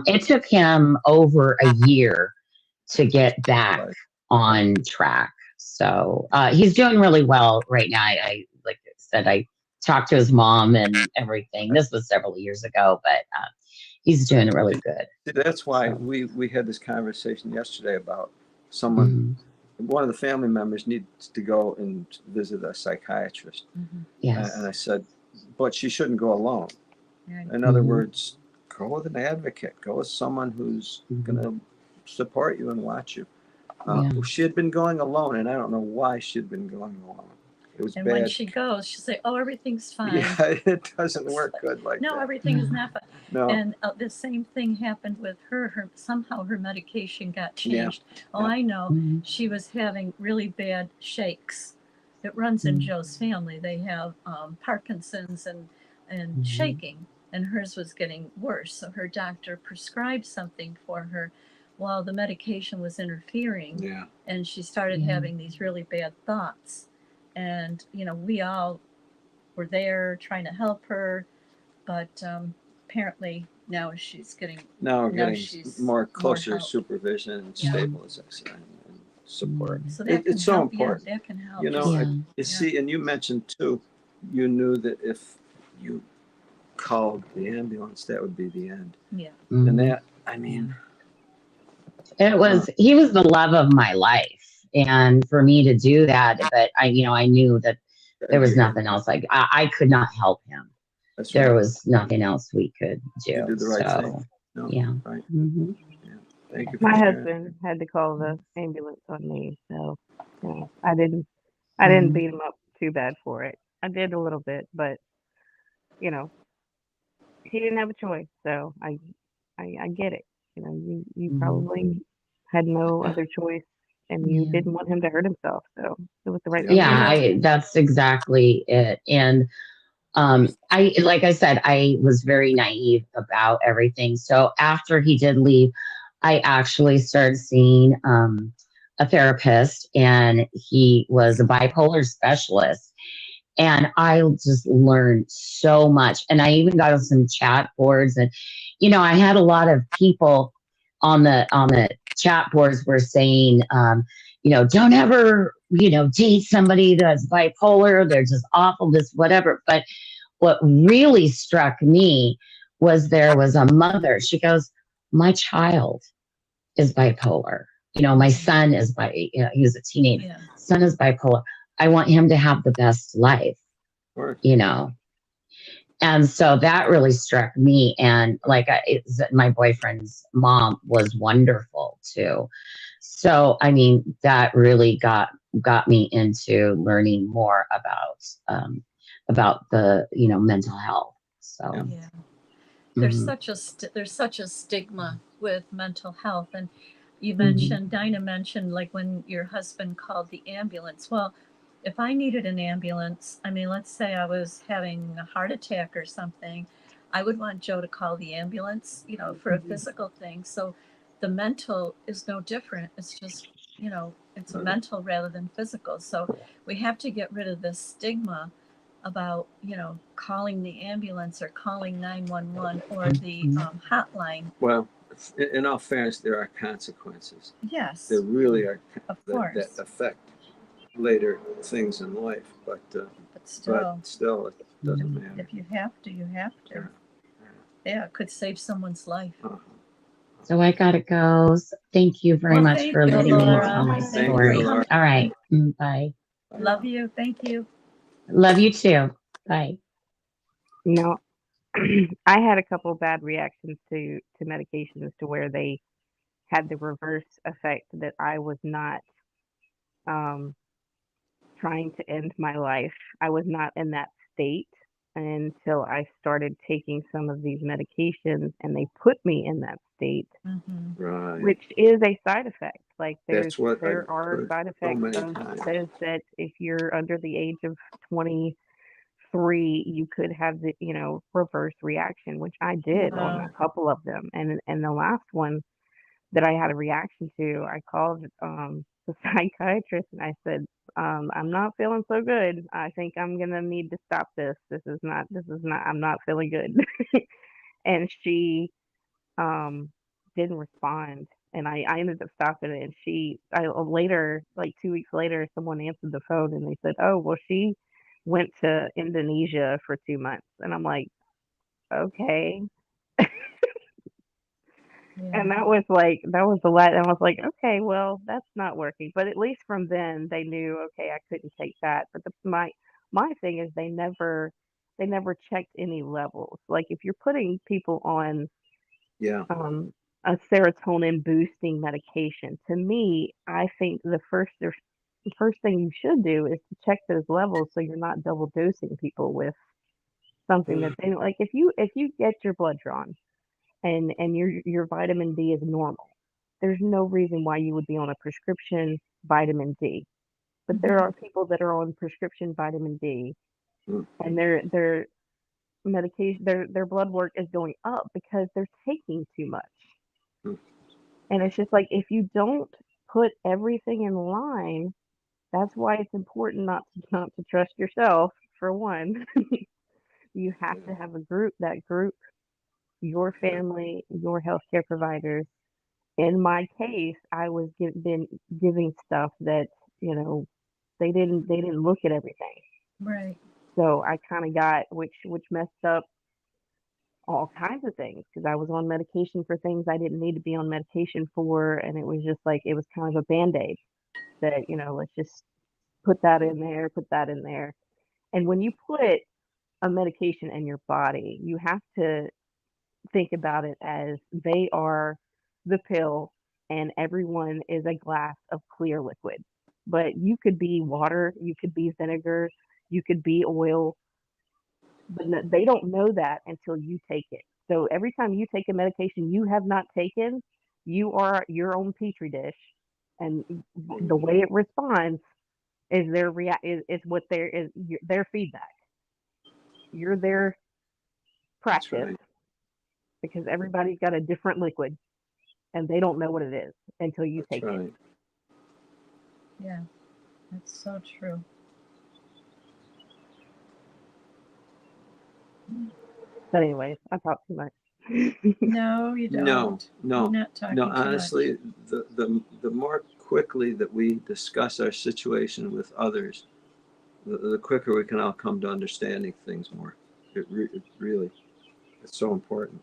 S6: it took him over a year to get back
S2: Right.
S6: on track. So he's doing really well right now. I like I said, I talked to his mom and everything. This was several years ago, but he's doing really good.
S2: That's why
S6: So.
S2: we had this conversation yesterday about someone, one of the family members needs to go and visit a psychiatrist.
S6: Yes.
S2: And I said, but she shouldn't go alone.
S1: Right.
S2: In other words, go with an advocate. Go with someone who's going to support you and watch you. She had been going alone, and I don't know why she had been going alone. It was
S1: And
S2: bad.
S1: when she goes, she'll say, "Oh, everything's fine."
S2: Yeah, it doesn't work good like
S1: no,
S2: that.
S1: everything is not fine.
S2: No.
S1: And the same thing happened with her. Somehow her medication got changed.
S2: Yeah.
S1: Oh,
S2: Yeah.
S1: I know. She was having really bad shakes. It runs in Joe's family. They have Parkinson's and shaking, and hers was getting worse. So her doctor prescribed something for her while the medication was interfering.
S2: Yeah.
S1: And she started having these really bad thoughts. And, we all were there trying to help her, but apparently now she's getting she's
S2: more closer
S1: help.
S2: supervision and stabilization and support.
S1: So that can
S2: It's so
S1: help.
S2: important.
S1: Yeah, that can help.
S2: You see, and you mentioned too, you knew that if you called the ambulance, that would be the end.
S1: Yeah.
S2: And that, I mean,
S6: he was the love of my life, and for me to do that, but I knew that there was nothing else. Like I could not help him.
S2: That's
S6: there
S2: right.
S6: was nothing else we could do.
S2: You did the right
S6: so,
S2: thing. No,
S6: yeah.
S2: Right. Yeah. Thank you.
S3: My husband had to call the ambulance on me, so I didn't beat him up too bad for it. I did a little bit, but he didn't have a choice. So I get it. You probably had no other choice, and you didn't want him to hurt himself, so it was the right thing.
S6: Yeah, that's exactly it. And like I said, I was very naive about everything. So after he did leave, I actually started seeing a therapist, and he was a bipolar specialist. And I just learned so much. And I even got on some chat boards, and I had a lot of people on the chat boards were saying, don't ever, date somebody that's bipolar. They're just awful, this, whatever. But what really struck me was there was a mother. She goes, my child is bipolar. My son is he was a teenager.
S1: Yeah.
S6: Son is bipolar. I want him to have the best life, And so that really struck me. And my boyfriend's mom was wonderful too. So, I mean, that really got me into learning more about the, mental health. So
S1: there's such a stigma with mental health. And you mentioned, Dinah mentioned, like when your husband called the ambulance. Well, if I needed an ambulance, I mean, let's say I was having a heart attack or something, I would want Joe to call the ambulance, for a physical thing. So the mental is no different. It's just, it's
S2: Right.
S1: mental rather than physical. So we have to get rid of this stigma about, calling the ambulance or calling 911 or the hotline.
S2: Well, in all fairness, there are consequences.
S1: Yes,
S2: There really are
S1: of
S2: that
S1: course.
S2: affect later things in life, but
S1: Still,
S2: it doesn't matter.
S1: if you have to, you have
S2: Yeah.
S1: to. Yeah, it could save someone's life.
S2: Uh-huh.
S6: So I gotta go. Thank you very
S1: Well,
S6: much
S1: thank
S6: for
S1: you,
S6: letting me
S1: Laura.
S6: tell my
S1: Thank you
S6: story.
S1: for coming.
S6: All right. Bye.
S1: Love you. Thank you.
S6: Love you too. Bye.
S3: No, I had a couple bad reactions to medications to where they had the reverse effect that I was not um, trying to end my life. I was not in that state until I started taking some of these medications, and they put me in that state,
S2: Right.
S3: which is a side effect. Like
S2: That's what I've
S3: there are
S2: heard
S3: side
S2: so
S3: effects
S2: many
S3: of
S2: times.
S3: that if you're under the age of 23, you could have the reverse reaction, which I did on
S1: Wow.
S3: a couple of them, and the last one that I had a reaction to, I called the psychiatrist and I said, I'm not feeling so good. I think I'm gonna need to stop this. This is not I'm not feeling good. And she um didn't respond. And I ended up stopping it, and later, like 2 weeks later, someone answered the phone and they said, "Oh, well, she went to Indonesia for 2 months." And I'm like, okay.
S1: Yeah.
S3: And that was the last, and I was like, okay, well, that's not working. But at least from then they knew, okay, I couldn't take that. But my thing is they never checked any levels. Like if you're putting people on
S2: Yeah.
S3: a serotonin boosting medication, to me, I think the first thing you should do is to check those levels so you're not double dosing people with something that they like. If you get your blood drawn and your vitamin D is normal, there's no reason why you would be on a prescription vitamin D. But there are people that are on prescription vitamin D,
S2: Mm.
S3: and their medication, their blood work is going up because they're taking too much.
S2: Mm.
S3: And it's just like if you don't put everything in line, that's why it's important not to trust yourself for one. You have to have a group, your family, your healthcare providers. In my case, I was been giving stuff that they didn't look at everything.
S1: Right.
S3: So I kind of got which messed up all kinds of things because I was on medication for things I didn't need to be on medication for, and it was just like it was kind of a band-aid that let's just put that in there, put that in there. And when you put a medication in your body, you have to think about it as they are the pill and everyone is a glass of clear liquid. But you could be water, you could be vinegar, you could be oil, but they don't know that until you take it. So every time you take a medication you have not taken, you are your own petri dish, and the way it responds is is what their feedback. You're their
S2: That's
S3: practice
S2: right.
S3: because everybody's got a different liquid and they don't know what it is until you
S2: That's
S3: take it.
S2: right.
S1: Yeah. That's so true.
S3: But anyways, I talk too much.
S1: No, you don't.
S2: No,
S1: You're
S2: no,
S1: not talking
S2: no.
S1: too much.
S2: Honestly, the more quickly that we discuss our situation with others, the quicker we can all come to understanding things more. It really, it's so important.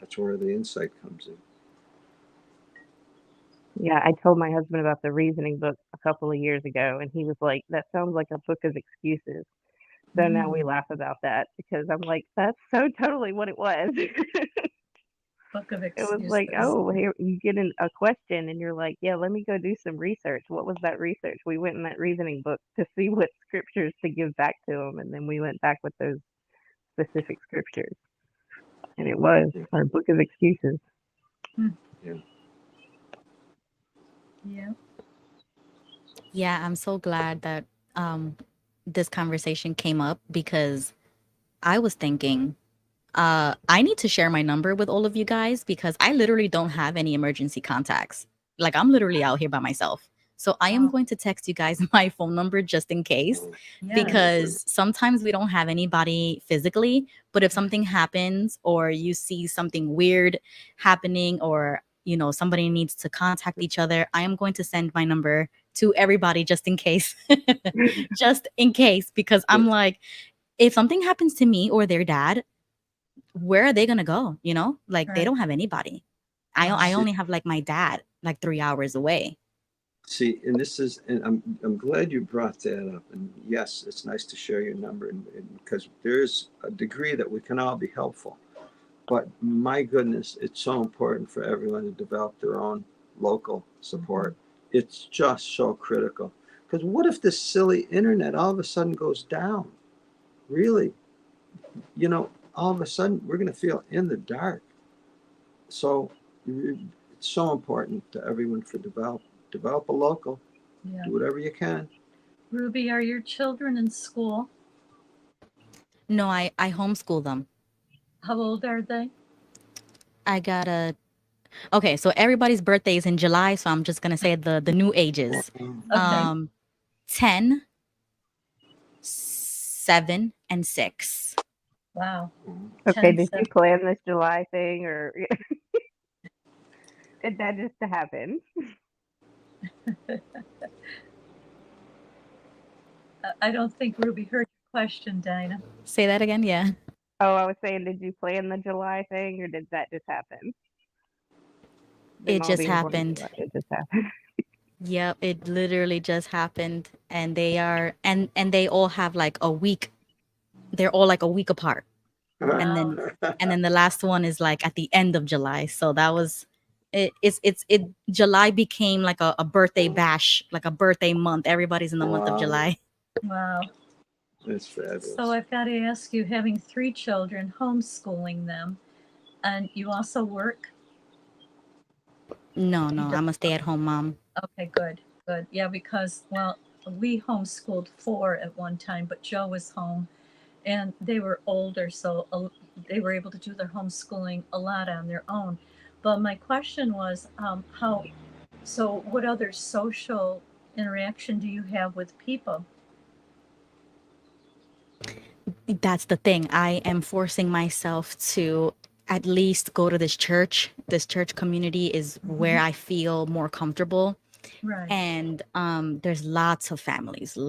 S2: That's where the insight comes in.
S3: Yeah, I told my husband about the reasoning book a couple of years ago, and he was like, "That sounds like a book of excuses." So now we laugh about that because I'm like, "That's so totally what it was."
S1: Book of
S3: It was
S1: excuses.
S3: like, "Oh, here you get a question, and you're like, yeah, let me go do some research." What was that research? We went in that reasoning book to see what scriptures to give back to him, and then we went back with those specific scriptures, and it was our book of excuses.
S2: Yeah.
S1: Yeah.
S5: Yeah, I'm so glad that this conversation came up because I was thinking I need to share my number with all of you guys because I literally don't have any emergency contacts. Like I'm literally out here by myself. So I am
S1: Wow.
S5: going to text you guys my phone number just in case
S1: Yes.
S5: because sometimes we don't have anybody physically, but if something happens or you see something weird happening or somebody needs to contact each other, I am going to send my number to everybody just in case. Just in case because I'm like if something happens to me or their dad, where are they gonna go? Like they
S1: Right.
S5: don't have anybody. I only have like my dad like 3 hours away.
S2: See, and I'm glad you brought that up. And yes, it's nice to share your number, and because there's a degree that we can all be helpful. But my goodness, it's so important for everyone to develop their own local support. It's just so critical. Because what if this silly internet all of a sudden goes down? Really, all of a sudden we're going to feel in the dark. So it's so important to everyone for develop a local.
S1: Yeah.
S2: Do whatever you can.
S1: Ruby, are your children in school?
S5: No, I homeschool them.
S1: How old are they?
S5: I got a Okay, so everybody's birthday is in July, so I'm just gonna say the new ages.
S1: Okay.
S5: 10, 7, and 6.
S1: Wow.
S3: Okay,
S1: 10,
S3: did you
S1: 7.
S3: plan this July thing or did that just happen?
S1: I don't think Ruby heard your question, Dinah.
S5: Say that again, yeah.
S3: Oh, I was saying, did you plan the July thing or did that just happen?
S5: It
S3: Them all
S5: just
S3: being born in
S5: happened.
S3: July, it just happened.
S5: Yep, it literally just happened, and they are and they all have like a week. They're all like a week apart. and
S1: Wow.
S5: then the last one is like at the end of July. So that was it July became like a birthday bash, like a birthday month. Everybody's in the month of
S2: Wow.
S5: July.
S1: Wow.
S2: That's fabulous.
S1: So I've got to ask you, having 3 children, homeschooling them, and you also work?
S5: No,
S1: You
S5: no,
S1: don't.
S5: I'm a stay-at-home mom.
S1: Okay, good, good. Yeah, because, well, we homeschooled 4 at one time, but Joe was home and they were older, so they were able to do their homeschooling a lot on their own. But my question was, so what other social interaction do you have with people?
S5: That's the thing. I am forcing myself to at least go to this church. This church community is where I feel more comfortable.
S1: Right.
S5: And there's lots of families, so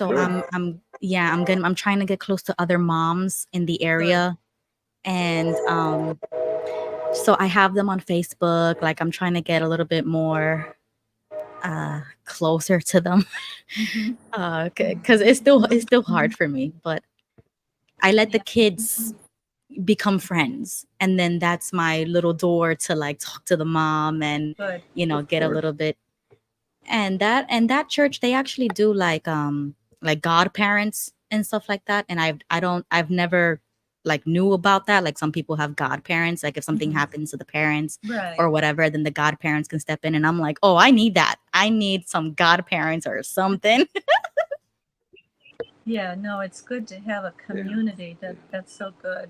S2: Good.
S5: I'm trying to get close to other moms in the
S1: Good.
S5: area. And so I have them on Facebook. Like I'm trying to get a little bit more closer to them.
S1: Mm-hmm.
S5: Okay, because it's still hard for me, but I let the kids become friends, and then that's my little door to like talk to the mom and
S1: Good.
S2: Of
S5: get a
S2: course.
S5: little bit. And that church, they actually do like godparents and stuff like that. And I've never like knew about that. Like some people have godparents, like if something
S1: Mhm.
S5: happens to the parents
S1: Right.
S5: or whatever, then the godparents can step in. And I'm like, oh, I need that. I need some godparents or something.
S1: Yeah, no, it's good to have a community. That's so good.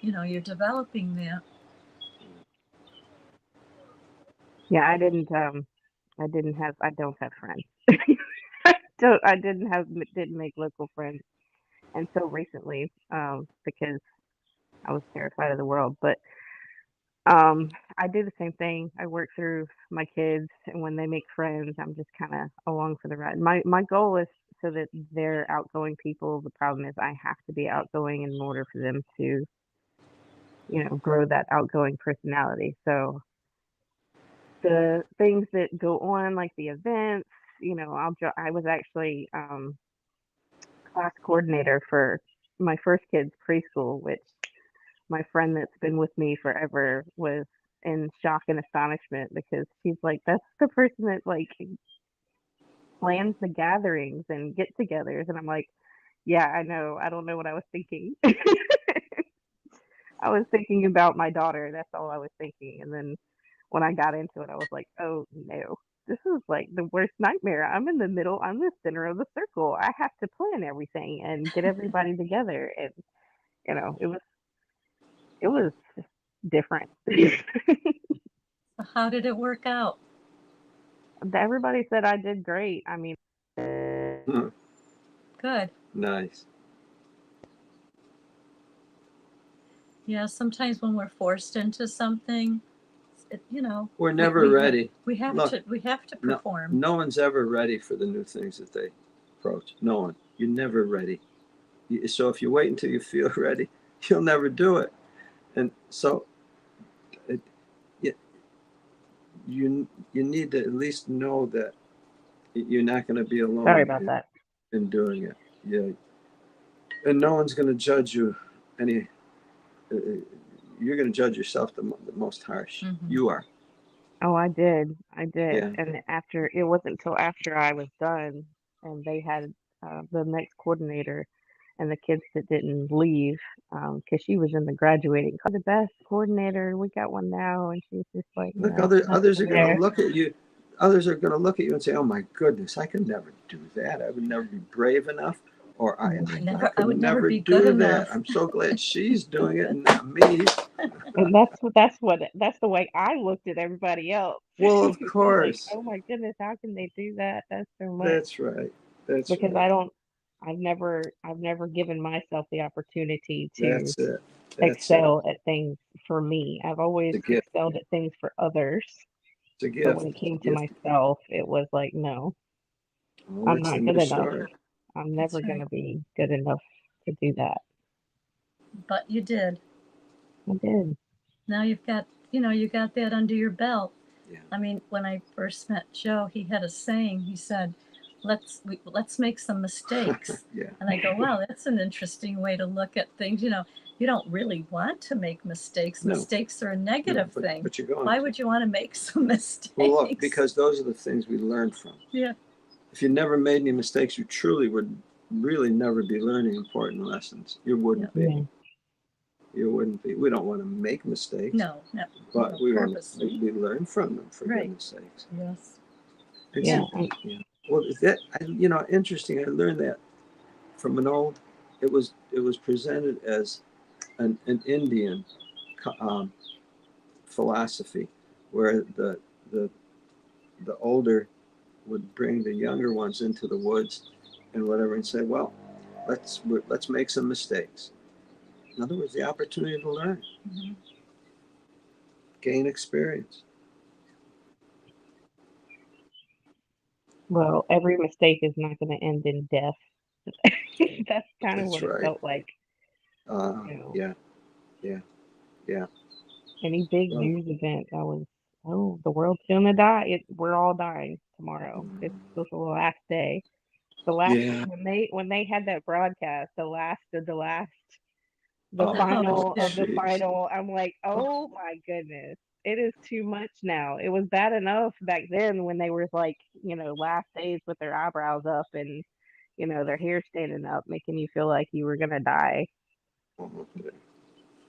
S1: You're developing that.
S3: Yeah, I don't have friends. Didn't make local friends until recently, because I was terrified of the world. But I do the same thing. I work through my kids, and when they make friends, I'm just kind of along for the ride. My goal is so that they're outgoing people. The problem is I have to be outgoing in order for them to, grow that outgoing personality. So the things that go on, like the events, I was actually class coordinator for my first kid's preschool, which my friend that's been with me forever was in shock and astonishment because she's like, that's the person that like plans the gatherings and get-togethers, and I'm like, yeah, I know. I don't know what I was thinking. I was thinking about my daughter. That's all I was thinking. And then when I got into it, I was like, oh no. this is like the worst nightmare. I'm in the middle. I'm the center of the circle. I have to plan everything and get everybody together. And it was different.
S1: How did it work out?
S3: Everybody said I did great. I mean,
S2: Huh,
S1: Good.
S2: nice.
S1: Yeah, sometimes when we're forced into something,
S2: We're never ready.
S1: we have
S2: Look,
S1: to perform.
S2: No one's ever ready for the new things that they approach. No one. You're never ready. So if you wait until you feel ready, you'll never do it. And so it, you need to at least know that you're not going to be alone.
S3: sorry about that.
S2: In doing it. Yeah. And no one's going to judge you any. You're going to judge yourself the most harsh.
S1: Mhm.
S2: You are.
S3: Oh, I did.
S2: Yeah.
S3: And after, it wasn't until after I was done and they had the next coordinator and the kids that didn't leave, because she was in the graduating, the best coordinator. We got one now, and she's just like,
S2: Look,
S3: no,
S2: others are going
S3: there.
S2: to look at you. Others are going to look at you and say, "Oh my goodness, I could never do that. I would never be brave enough, or I
S1: would never be
S2: do
S1: good
S2: that.
S1: enough."
S2: I'm so glad she's doing it and not me."
S3: And that's the way I looked at everybody else.
S2: Well, of
S3: It's like,
S2: course.
S3: oh my goodness, how can they do that? That's so much.
S2: That's right. That's
S3: Because
S2: right.
S3: I've never given myself the opportunity to
S2: That's it.
S3: excel at things for me. I've always
S2: It's a gift.
S3: excelled at things for others,
S2: It's a
S3: but
S2: gift.
S3: when it came to
S2: Gift.
S3: myself, it was like, no,
S2: Oh,
S3: I'm
S2: it's the
S3: not good
S2: new
S3: enough.
S2: story.
S3: I'm
S1: That's
S3: never
S1: right.
S3: gonna be good enough to do that.
S1: But you did.
S3: I did.
S1: Now you've got, you got that under your belt.
S2: Yeah.
S1: I mean, when I first met Joe, he had a saying. He said, let's make some mistakes."
S2: Yeah.
S1: And I go, wow, that's an interesting way to look at things. You don't really want to make mistakes.
S2: No.
S1: Mistakes are a negative thing.
S2: But you're going.
S1: Why would you want to make some mistakes?
S2: Well, look, because those are the things we learn from.
S1: Yeah.
S2: If you never made any mistakes, you truly would really never be learning important lessons. You wouldn't
S3: Yeah.
S2: be. You wouldn't be. We don't want to make mistakes.
S1: No.
S2: But we learn from them, for
S1: Right.
S2: goodness sakes.
S1: Yes.
S2: Yeah.
S3: Yeah.
S2: Well, interesting. I learned that from an old. It was presented as an Indian philosophy, where the older would bring the younger ones into the woods and whatever, and say, "Well, let's make some mistakes." In other words, the opportunity to learn,
S1: Mm-hmm.
S2: gain experience.
S3: Well, every mistake is not going to end in death. That's kind of
S2: That's
S3: what
S2: right.
S3: it felt like.
S2: Yeah.
S3: Any big news event, I was, the world's gonna die. We're all dying tomorrow. This was the last day. The last when they had that broadcast, the final of the final. I'm like, oh my goodness, it is too much now. It was bad enough back then when they were like, last days with their eyebrows up and their hair standing up, making you feel like you were gonna die.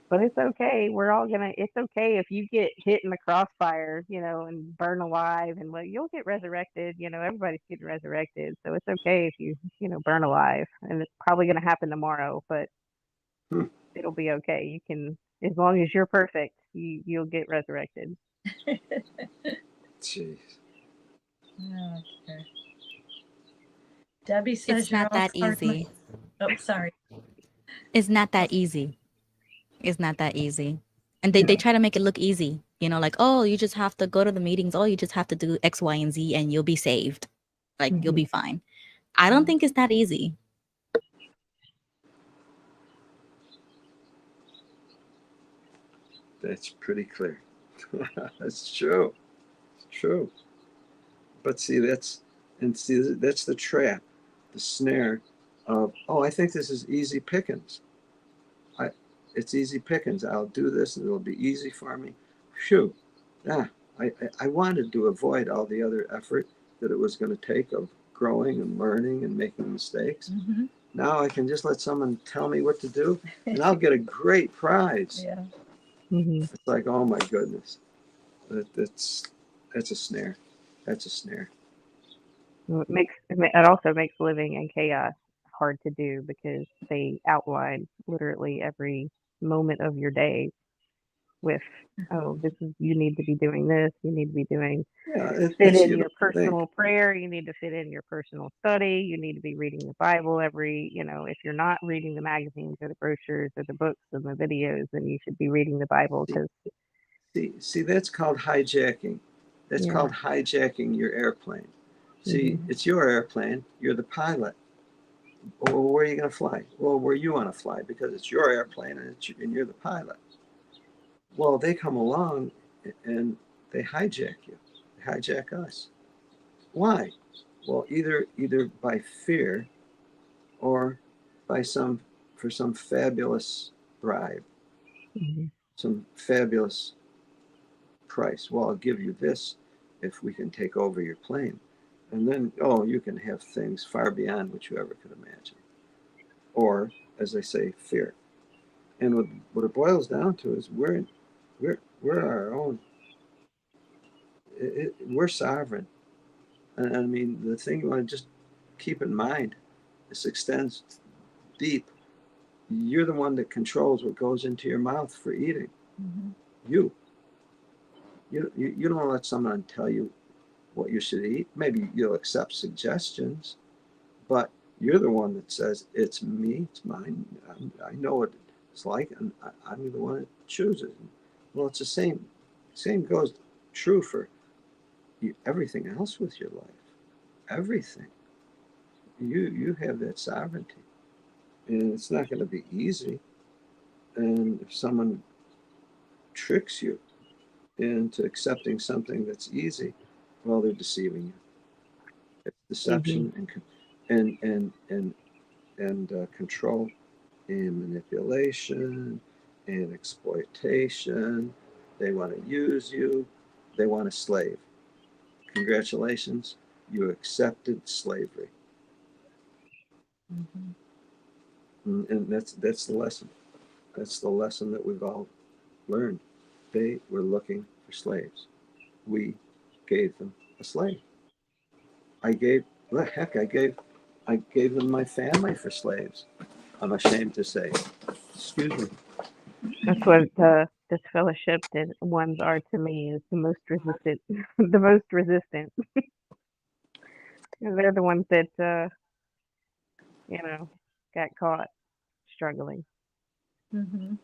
S3: But it's okay. It's okay if you get hit in the crossfire, and burn alive, and you'll get resurrected. Everybody's getting resurrected. So it's okay if you, burn alive. And it's probably going to happen tomorrow, but it'll be okay. You can, as long as you're perfect, you'll get resurrected.
S2: Jeez.
S1: Okay. Debbie says
S5: It's not that easy.
S1: Oh, sorry.
S5: It's not that easy. It's not that easy. And they try to make it look easy. Like, oh, you just have to go to the meetings. Oh, you just have to do X, Y, and Z and you'll be saved. Like, you'll be fine. I don't think it's that easy.
S2: That's pretty clear. That's true. It's true. But see, that's the trap, the snare of, oh, I think this is easy pickings. It's easy pickings. I'll do this and it'll be easy for me. Phew. I wanted to avoid all the other effort that it was going to take of growing and learning and making mistakes.
S1: Mm-hmm.
S2: Now I can just let someone tell me what to do and I'll get a great prize.
S1: Yeah.
S3: Mm-hmm.
S2: It's like, oh my goodness. That's a snare. That's a snare.
S3: It also makes living in chaos hard to do because they outline literally every moment of your day with, oh, this is, you need to be doing this, you need to be doing,
S2: Yeah,
S3: fit
S2: it's
S3: in
S2: you
S3: your
S2: don't think.
S3: personal prayer, you need to fit in your personal study, you need to be reading the Bible every, if you're not reading the magazines or the brochures or the books and the videos, then you should be reading the Bible because,
S2: See, that's called hijacking. That's
S3: yeah.
S2: called hijacking your airplane. See,
S3: Hmm.
S2: it's your airplane. You're the pilot. Well, where are you going to fly? Well, where you want to fly because it's your airplane and you're the pilot. Well, they come along and they hijack you. They hijack us. Why? Well, either by fear or by some fabulous bribe,
S3: Hmm.
S2: some fabulous price. Well, I'll give you this if we can take over your plane. And then, oh, you can have things far beyond what you ever could imagine. Or, as they say, fear. And what it boils down to is we're our own. We're sovereign. And I mean, the thing you want to just keep in mind, this extends deep. You're the one that controls what goes into your mouth for eating.
S1: Mhm.
S2: You. You don't let someone tell you what you should eat. Maybe you'll accept suggestions, but you're the one that says it's me, it's mine. I know what it's like, and I'm the one that chooses. Well, it's the same. Same goes true for everything else with your life. Everything. You have that sovereignty, and it's not going to be easy. And if someone tricks you into accepting something that's easy, well, they're deceiving you. It's
S3: Hmm.
S2: deception and control and manipulation and exploitation. They want to use you. They want a slave. Congratulations, you accepted slavery.
S1: Mhm.
S2: And that's the lesson. That's the lesson that we've all learned. They were looking for slaves. We gave them a slave. I gave, well, heck, I gave them my family for slaves. I'm ashamed to say. Excuse me.
S3: That's what this fellowship that ones are to me is the most resistant, the most resistant. They're the ones that you know got caught struggling.
S1: Mhm.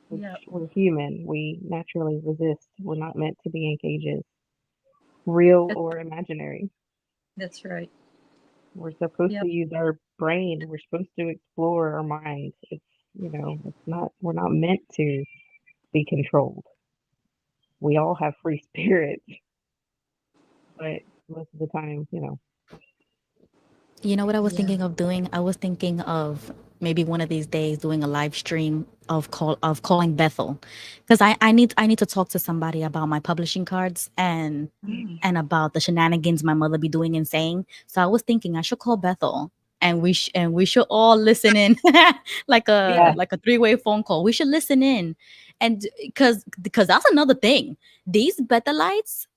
S3: Which
S1: Yep.
S3: we're human. We naturally resist. We're not meant to be in cages, real
S1: That-
S3: or imaginary.
S1: That's right.
S3: We're supposed to
S1: Yep.
S3: use our brain. We're supposed to explore our minds. It's not. We're not meant to be controlled. We all have free spirit, but most of the time,
S5: You know what I was
S1: Yeah.
S5: thinking of doing? I was thinking of maybe one of these days doing a live stream of calling Bethel, because I need to talk to somebody about my publishing cards
S1: Mm.
S5: and about the shenanigans my mother be doing and saying. So I was thinking I should call Bethel and we should all listen in like a
S3: yeah,
S5: three-way phone call. We should listen in, and because that's another thing. These Bethelites,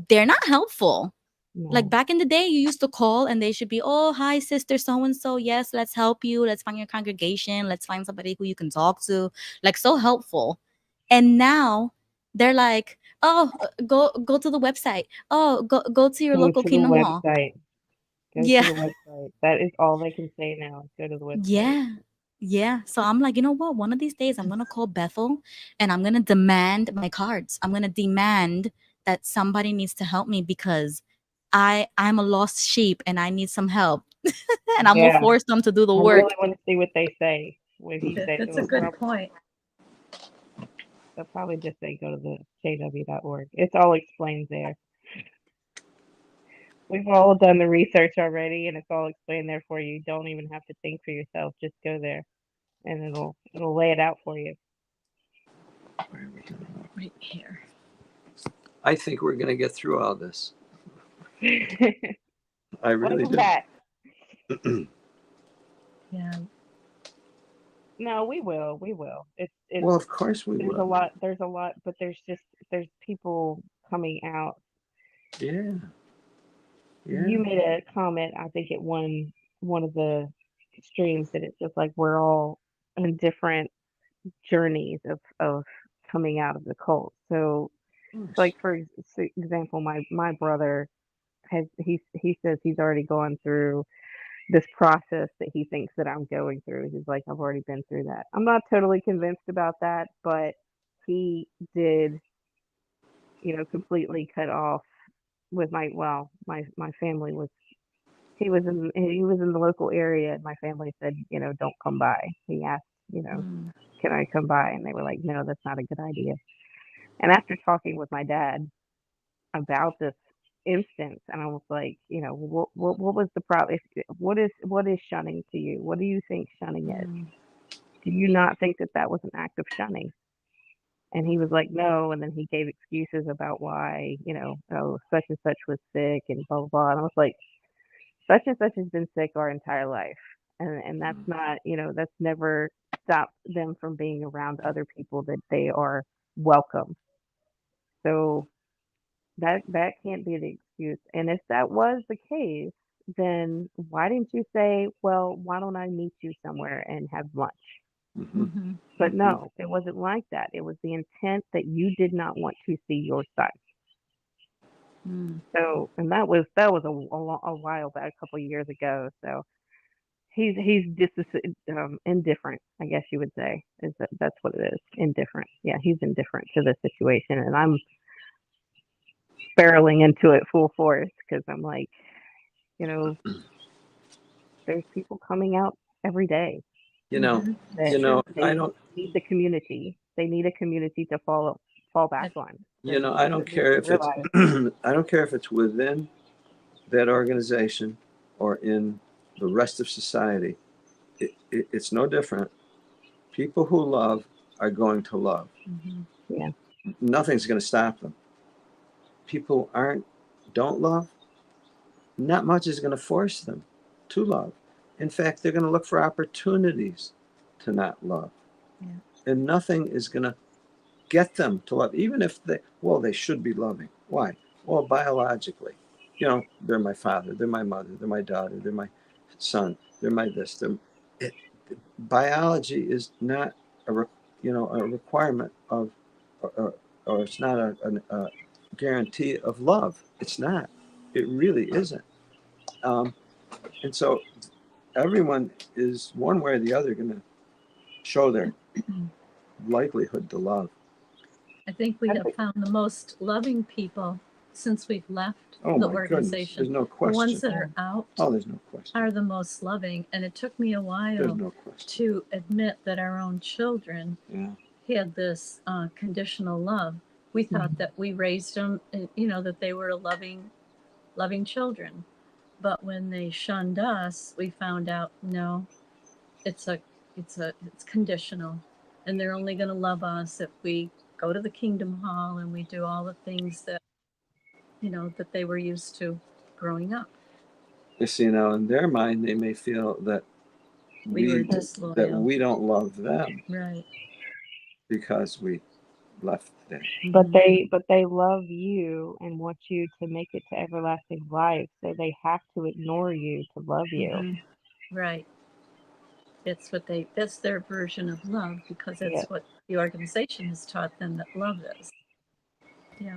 S5: they're not helpful. Like
S3: no,
S5: back in the day, you used to call and they should be, oh, hi, sister so and so. Yes, let's help you. Let's find your congregation. Let's find somebody who you can talk to. Like so helpful. And now they're like, oh, go to the website. Oh, go to your
S3: go
S5: local
S3: to the
S5: Kingdom Hall.
S3: website. Go to
S5: Yeah.
S3: the website. That is all they can say now. Is go to the website.
S5: Yeah. Yeah. So I'm like, you know what? One of these days I'm gonna call Bethel and I'm gonna demand my cards. I'm gonna demand that somebody needs to help me because I'm a lost sheep and I need some help. And I'm gonna
S3: Yeah,
S5: force them to do the
S3: I
S5: work.
S3: really want to see what they say. What he said.
S1: That's a good point.
S3: They'll probably just say go to the jw.org. It's all explained there. We've all done the research already, and it's all explained there for you. You don't even have to think for yourself. Just go there, and it'll lay it out for you.
S1: Right here.
S2: I think we're going to get through all this. I really
S3: Welcome
S2: do.
S3: back.
S1: Yeah.
S3: No, we will. We will. It's
S2: Well, of course we
S3: there's a
S2: will.
S3: lot. There's a lot, but there's people coming out.
S2: Yeah,
S3: You
S2: yeah.
S3: made a comment, I think, at one of the streams that it's just like we're all in different journeys of coming out of the cult. So,
S2: Of
S3: like
S2: course.
S3: for example, my brother he says he's already gone through this process that he thinks that I'm going through. He's like, I've already been through that. I'm not totally convinced about that, but he did, completely cut off with my family was he was in the local area and my family said, don't come by. He asked, you know,
S1: Mm.
S3: can I come by? And they were like, no, that's not a good idea. And after talking with my dad about this instance, and I was like, what was the problem? What is shunning to you? What do you think shunning is?
S1: Mm.
S3: Do you not think that that was an act of shunning? And he was like, no. And then he gave excuses about why, oh, such and such was sick and blah, blah, blah. And I was like, such and such has been sick our entire life. And that's not, that's never stopped them from being around other people that they are welcome. So that can't be the excuse. And if that was the case, then why didn't you say, well, why don't I meet you somewhere and have lunch?
S2: Hmm.
S1: Mm-hmm.
S3: But
S2: Hmm.
S3: no, it wasn't like that. It was the intent that you did not want to see your son.
S1: Mm.
S3: So, and that was a while back, a couple of years ago. So he's just indifferent, I guess you would say. That's what it is? Indifferent. Yeah, he's indifferent to the situation, and I'm barreling into it full force because I'm like, you know, there's people coming out every day
S2: You know,
S1: Mm-hmm.
S3: that
S1: True.
S2: I
S3: they
S2: don't,
S3: need the community. They need a community to fall back
S1: It,
S3: on.
S2: I
S3: They
S2: don't
S3: need
S2: care
S3: to
S2: if it's,
S3: realize.
S2: I don't care if it's within that organization or in the rest of society. It's no different. People who love are going to love.
S1: mm-hmm.
S3: Yeah,
S2: Nothing's going to stop them. People don't love, not much is going to force them to love. In fact, they're going to look for opportunities to not love.
S1: Yeah.
S2: And nothing is going to get them to love, even if they should be loving. Why? Well, biologically, they're my father, they're my mother, they're my daughter, they're my son, they're my this. It, Biology is not a requirement of, or it's not a guarantee of love. It's not. It really isn't. Um, and so everyone is one way or the other going to show their likelihood to love.
S1: I think we
S3: I
S1: have
S3: think
S1: found the most loving people since we've left
S2: Oh
S1: the
S2: my goodness, there's
S1: organization.
S2: no
S1: The ones
S2: question.
S1: that are out
S2: Oh, there's no question.
S1: are the most loving. And it took me a
S2: There's
S1: while
S2: no question.
S1: to admit that our own children
S2: Yeah.
S1: had this conditional love. We thought that we raised them, that they were loving children. But when they shunned us, we found out no, it's a it's conditional, and they're only going to love us if we go to the Kingdom Hall and we do all the things that that they were used to growing up.
S2: You see, now in their mind, they may feel that
S1: We were
S2: we
S1: disloyal,
S2: don't love them
S1: right?
S2: because we left them.
S3: but
S1: Mm-hmm.
S3: they love you and want you to make it to everlasting life, so they have to ignore you to love you.
S1: Mm-hmm. Right. That's their version of love because
S3: Yeah,
S1: that's what the organization has taught them that love is. Yeah.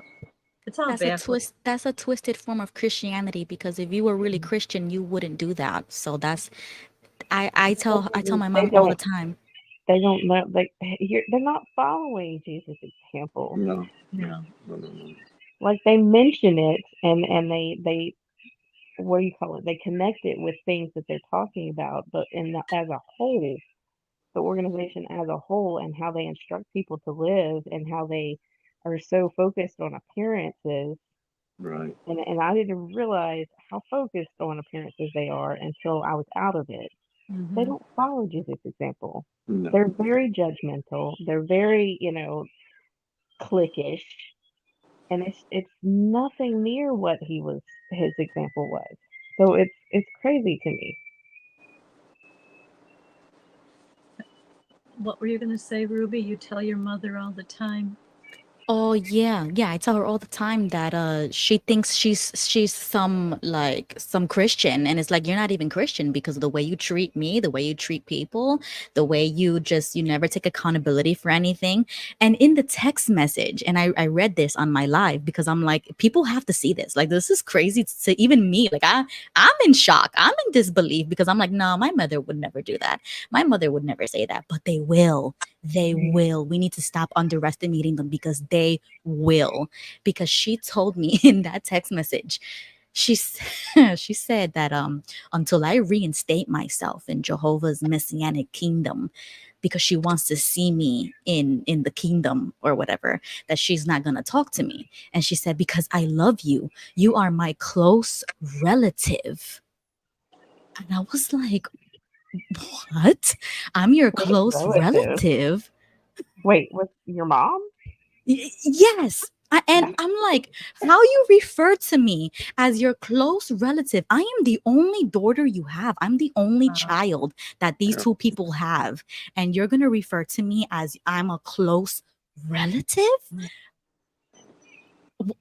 S1: It's all
S5: That's a
S1: backwards.
S5: twist. That's a twisted form of Christianity because if you were really Christian, you wouldn't do that. So that's I tell my
S3: they
S5: mom all the
S3: don't
S5: time.
S3: they don't know they're not following Jesus' example.
S2: No, no,
S1: No.
S2: no, no, no.
S3: Like they mention it and they what do you call it? They connect it with things that they're talking about, but as a whole, the organization as a whole and how they instruct people to live and how they are so focused on appearances.
S2: Right.
S3: And I didn't realize how focused on appearances they are until I was out of it. They
S1: Mm-hmm.
S3: don't follow Jesus' example.
S2: No.
S3: They're very judgmental. They're very, cliquish, and it's nothing near what his example was. So it's crazy to me.
S1: what were you going to say, Ruby? You tell your mother all the time.
S5: Oh yeah, yeah. I tell her all the time that she thinks she's some Christian, and it's like you're not even Christian because of the way you treat me, the way you treat people, the way you never take accountability for anything. And in the text message, and I read this on my live because I'm like, people have to see this. Like this is crazy to even me. Like I'm in shock. I'm in disbelief because I'm like, no, my mother would never do that. My mother would never say that, but they will. They will. We need to stop underestimating them because they will. Because she told me in that text message, she said that until I reinstate myself in Jehovah's messianic kingdom, because she wants to see me in the kingdom or whatever, that she's not gonna talk to me. And she said, because I love you, you are my close relative. And I was like, what? I'm your
S3: Close
S5: close
S3: relative.
S5: relative?
S3: Wait, was your mom?
S5: Yes. And
S3: That's
S5: I'm like, how you refer to me as your close relative? I am the only daughter you have. I'm the only
S1: Wow.
S5: child that these
S2: Yeah.
S5: two people have. And you're going to refer to me as I'm a close relative?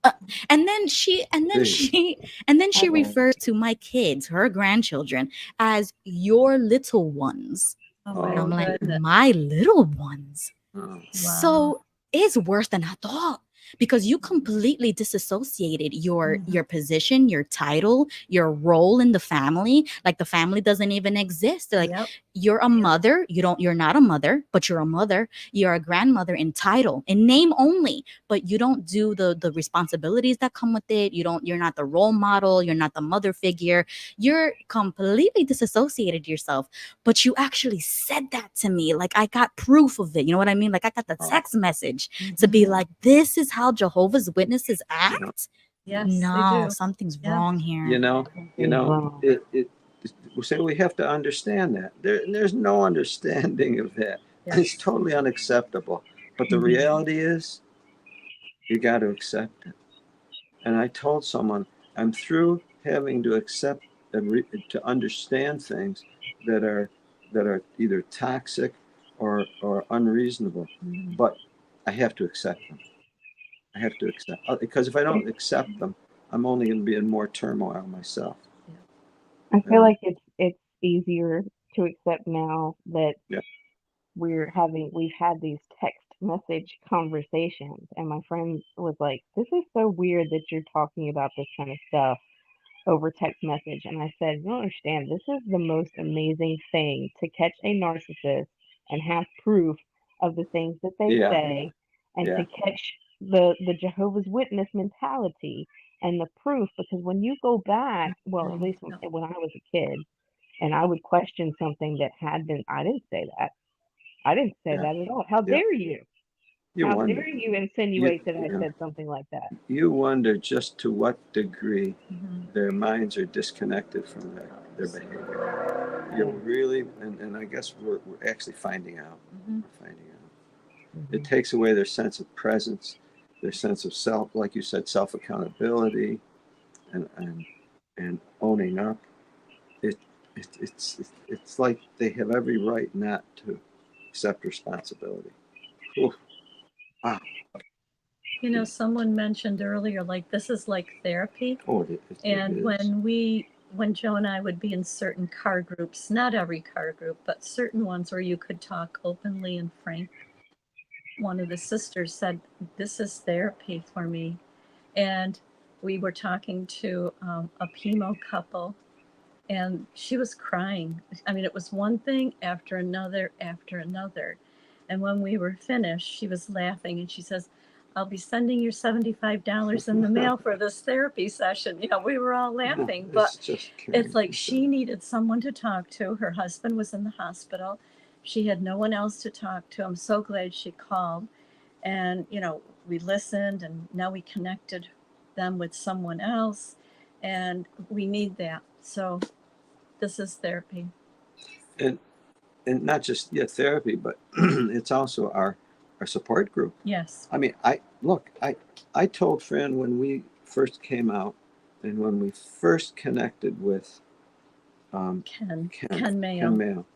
S5: Uh, and then she and then
S2: Big.
S5: she and then she
S3: I mean,
S5: refers to my kids, her grandchildren, as your little ones.
S1: Oh,
S5: And
S1: my
S5: I'm
S2: Oh,
S5: like,
S1: goodness.
S5: my little ones?
S2: oh,
S1: Wow.
S5: So it's worse than I thought because you completely disassociated your position, your title, your role in the family. Like the family doesn't even exist. Like
S1: Yep.
S5: you're a mother, you're not a mother, but you're a mother. You're a grandmother in title, in name only, but you don't do the responsibilities that come with it. You're not the role model, you're not the mother figure. You're completely disassociated yourself, but you actually said that to me. Like I got proof of it. You know what I mean? Like I got the
S2: oh,
S5: text message to be like, this is how Jehovah's Witnesses
S2: you know,
S5: act?
S1: Yes, they
S5: No,
S1: do.
S5: something's
S1: Yeah.
S5: wrong
S2: you
S5: here.
S2: know, you
S3: something's
S2: know,
S3: wrong.
S2: we say we have to understand that. There's no understanding of that.
S1: Yes.
S2: It's totally unacceptable. But the reality is, you got to accept it. And I told someone, I'm through having to accept and to understand things that are either toxic or unreasonable. But I have to accept them. I have to accept because if I don't accept them, I'm only going to be in more turmoil myself.
S3: I feel
S2: Yeah.
S3: like it's easier to accept now that
S2: Yeah.
S3: we've had these text message conversations, and my friend was like, "This is so weird that you're talking about this kind of stuff over text message." And I said, "You don't understand. This is the most amazing thing to catch a narcissist and have proof of the things that they
S2: Yeah.
S3: say, and
S2: Yeah.
S3: to catch the Jehovah's Witness mentality and the proof. Because when you go back, well, at least when I was a kid, and I would question something that had been, I didn't say that. I didn't say
S2: Yeah.
S3: that at all. How
S2: Yeah.
S3: dare you?
S2: You
S3: How
S2: wonder.
S3: dare you
S2: You,
S3: insinuate that I
S2: you know,
S3: said something like that?"
S2: you wonder just to what degree their minds are disconnected from their behavior. You really, and I guess we're actually finding out. We're finding out. It takes away their sense of presence, their sense of self, like you said, self accountability, and owning up. It, it's like they have every right not to accept responsibility. Oof. Wow.
S1: You know, someone mentioned earlier, like this is like therapy.
S2: Oh, it
S1: And
S2: is.
S1: when Joe and I would be in certain car groups, not every car group, but certain ones where you could talk openly and frank, one of the sisters said, "This is therapy for me." And we were talking to a Pimo couple, and she was crying. I mean, it was one thing after another after another. And when we were finished, she was laughing and she says, "I'll be sending your $75 in the mail for this therapy session." You know, we were all laughing, but
S2: It's just
S1: it's like she needed someone to talk to. Her husband was in the hospital. She had no one else to talk to. I'm so glad she called. And, you know, we listened and now we connected them with someone else. And we need that. So this is therapy.
S2: and and not just therapy, but it's also our support group.
S1: Yes.
S2: I mean, I told Fran when we first came out, and when we first connected with
S1: Ken
S2: Ken
S1: Mayo.
S2: Mayo,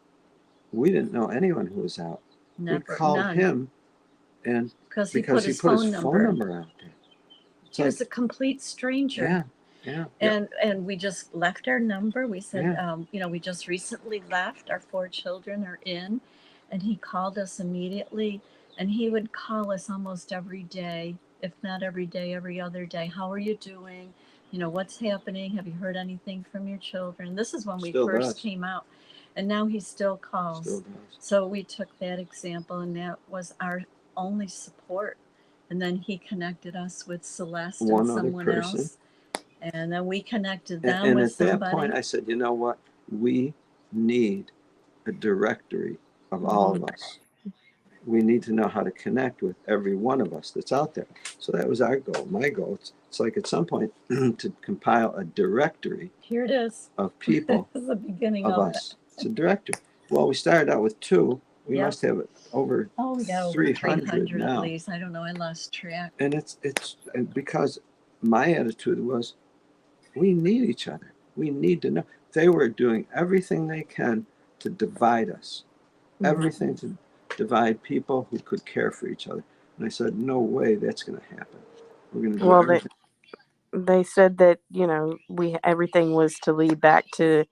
S2: we didn't know anyone who was out.
S1: Never,
S2: called
S1: none.
S2: him, and
S1: Because he
S2: because
S1: put
S2: he
S1: his
S2: put his
S1: phone
S2: phone
S1: number.
S2: number out there. It's
S1: He
S2: like,
S1: was a complete stranger.
S2: yeah.
S1: And we just left our number. We said,
S2: Yeah.
S1: we just recently left. Our 4 children are in. And he called us immediately. And he would call us almost every day, if not every day, every other day. How are you doing? What's happening? Have you heard anything from your children? This is when we
S2: Still
S1: first
S2: does.
S1: came out. And now he still calls.
S2: Still does.
S1: So we took that example, and that was our only support. And then he connected us with Celeste and
S2: One other
S1: someone
S2: person.
S1: else. And then we connected them
S2: And
S1: with
S2: at that
S1: somebody.
S2: point, I said, you know what? We need a directory of all of us. We need to know how to connect with every one of us that's out there. So that was our goal. My goal. It's like at some point to compile a directory
S1: Here it is.
S2: of people
S1: This is the beginning
S2: of
S1: of
S2: us. It's a directory. Well, we started out with 2. We
S1: Yep.
S2: must have over
S1: Oh, yeah, over
S2: 300
S1: 300
S2: now.
S1: at least. I don't know. I lost track.
S2: And it's because my attitude was, we need each other. We need to know. They were doing everything they can to divide us, everything to divide people who could care for each other. And I said, no way that's going to happen. We're going to do
S3: Well,
S2: everything.
S3: they said that everything was to lead back to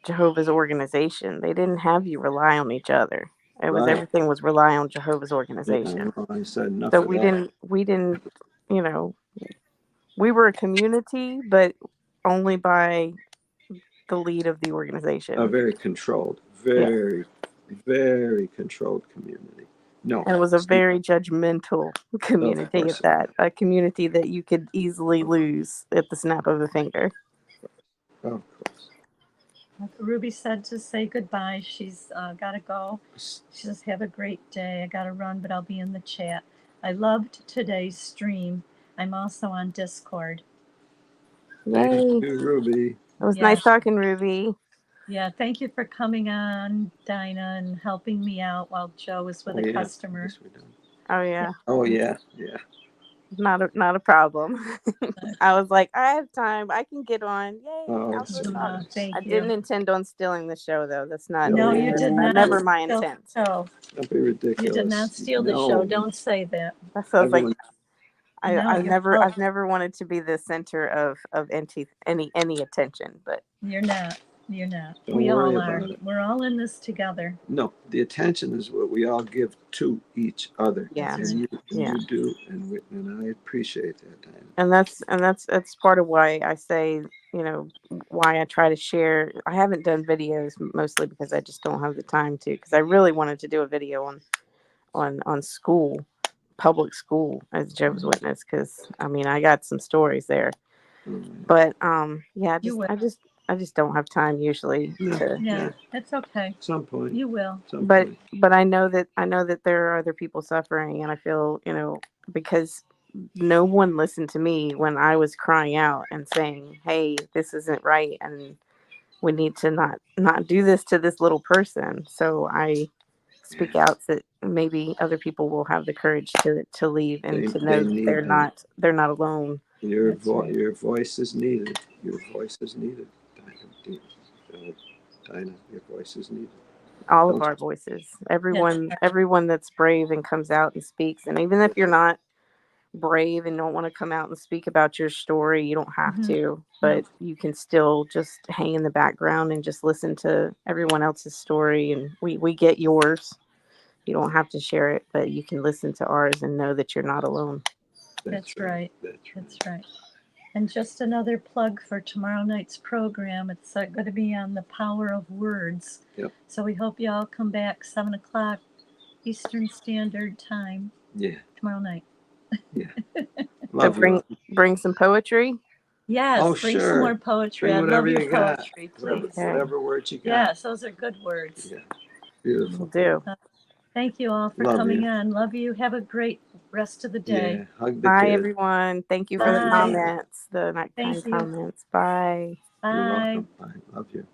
S3: Jehovah's organization. They didn't have you rely on each other. It was
S2: Right.
S3: everything was rely on Jehovah's
S2: Yeah,
S3: organization.
S2: I said enough
S3: So
S2: of
S3: we
S2: that.
S3: didn't, we were a community, but only by the lead of the
S2: A
S3: organization.
S2: very controlled,
S3: Yeah.
S2: very controlled community. No,
S3: And it was a
S2: see,
S3: very judgmental community
S2: course
S3: at that. A community that you could easily lose at the snap of a finger.
S2: of course.
S1: Like Ruby said to say goodbye. She's got to go. She says, have a great day. I got to run, but I'll be in the chat. I loved today's stream. I'm also on Discord.
S3: Yay.
S2: Thank you, Ruby.
S3: It was
S1: Yeah.
S3: nice talking, Ruby.
S1: Yeah, thank you for coming on, Dinah, and helping me out while Joe was with a customer.
S2: Yes, we do.
S3: Oh yeah.
S2: Oh yeah.
S3: Not a problem. I was like, I have time. I can get on. Yay.
S2: Oh,
S3: I'll go talk.
S1: Thank
S3: I
S1: you.
S3: didn't intend on stealing the show though. That's not.
S1: No, you did not.
S3: Never my
S1: steal
S3: intent.
S1: the show.
S2: Don't be ridiculous.
S1: You did not steal the show. Don't say that.
S3: That sounds like
S2: Everyone,
S3: I've
S1: you're
S3: I've never wanted to be the center of any attention, but
S1: You're not. You're not.
S2: Don't
S1: We
S2: worry
S1: all are.
S2: about it.
S1: We're all in this together.
S2: no, the attention is what we all give to each other.
S3: yeah.
S1: That's
S2: And
S1: right.
S2: you do, and I appreciate that, Diana.
S3: And that's part of why I say, why I try to share. I haven't done videos mostly because I just don't have the time to, because I really wanted to do a video on school, public school as Jehovah's Witness, because I got some stories there. But yeah, I just don't have time usually to.
S1: Yeah, it's okay.
S2: At some point.
S1: You will.
S3: But I know that there are other people suffering, and I feel, because no one listened to me when I was crying out and saying, "Hey, this isn't right, and we need to not do this to this little person." So I speak out so that maybe other people will have the courage to leave and to know that they're not alone.
S2: Your voice is needed. Your voice is needed, Dinah. Your voice is needed.
S3: All of our voices, everyone that's brave and comes out and speaks, and even if you're not brave and don't want to come out and speak about your story, you don't have to, but you can still just hang in the background and just listen to everyone else's story, and we get yours. You don't have to share it, but you can listen to ours and know that you're not alone.
S1: That's right. That's right. And just another plug for tomorrow night's program. It's going to be on the power of words.
S2: Yep.
S1: So we hope you all come back 7 o'clock Eastern Standard Time.
S2: Yeah.
S1: Tomorrow night.
S2: Yeah.
S3: So bring some poetry.
S1: Yes, bring some more poetry.
S2: Bring
S1: I
S2: whatever
S1: love your
S2: you got.
S1: poetry, please.
S2: Whatever words you got.
S1: Yes, those are good words.
S2: Yeah. Beautiful.
S3: Do.
S1: Thank you all for coming on. Love you. Have a great rest of the day.
S2: Yeah. Hug the
S3: Bye,
S2: kid.
S3: everyone. Thank you for the comments, the kind comments. Bye.
S1: Bye.
S2: You're welcome. Bye. Love you.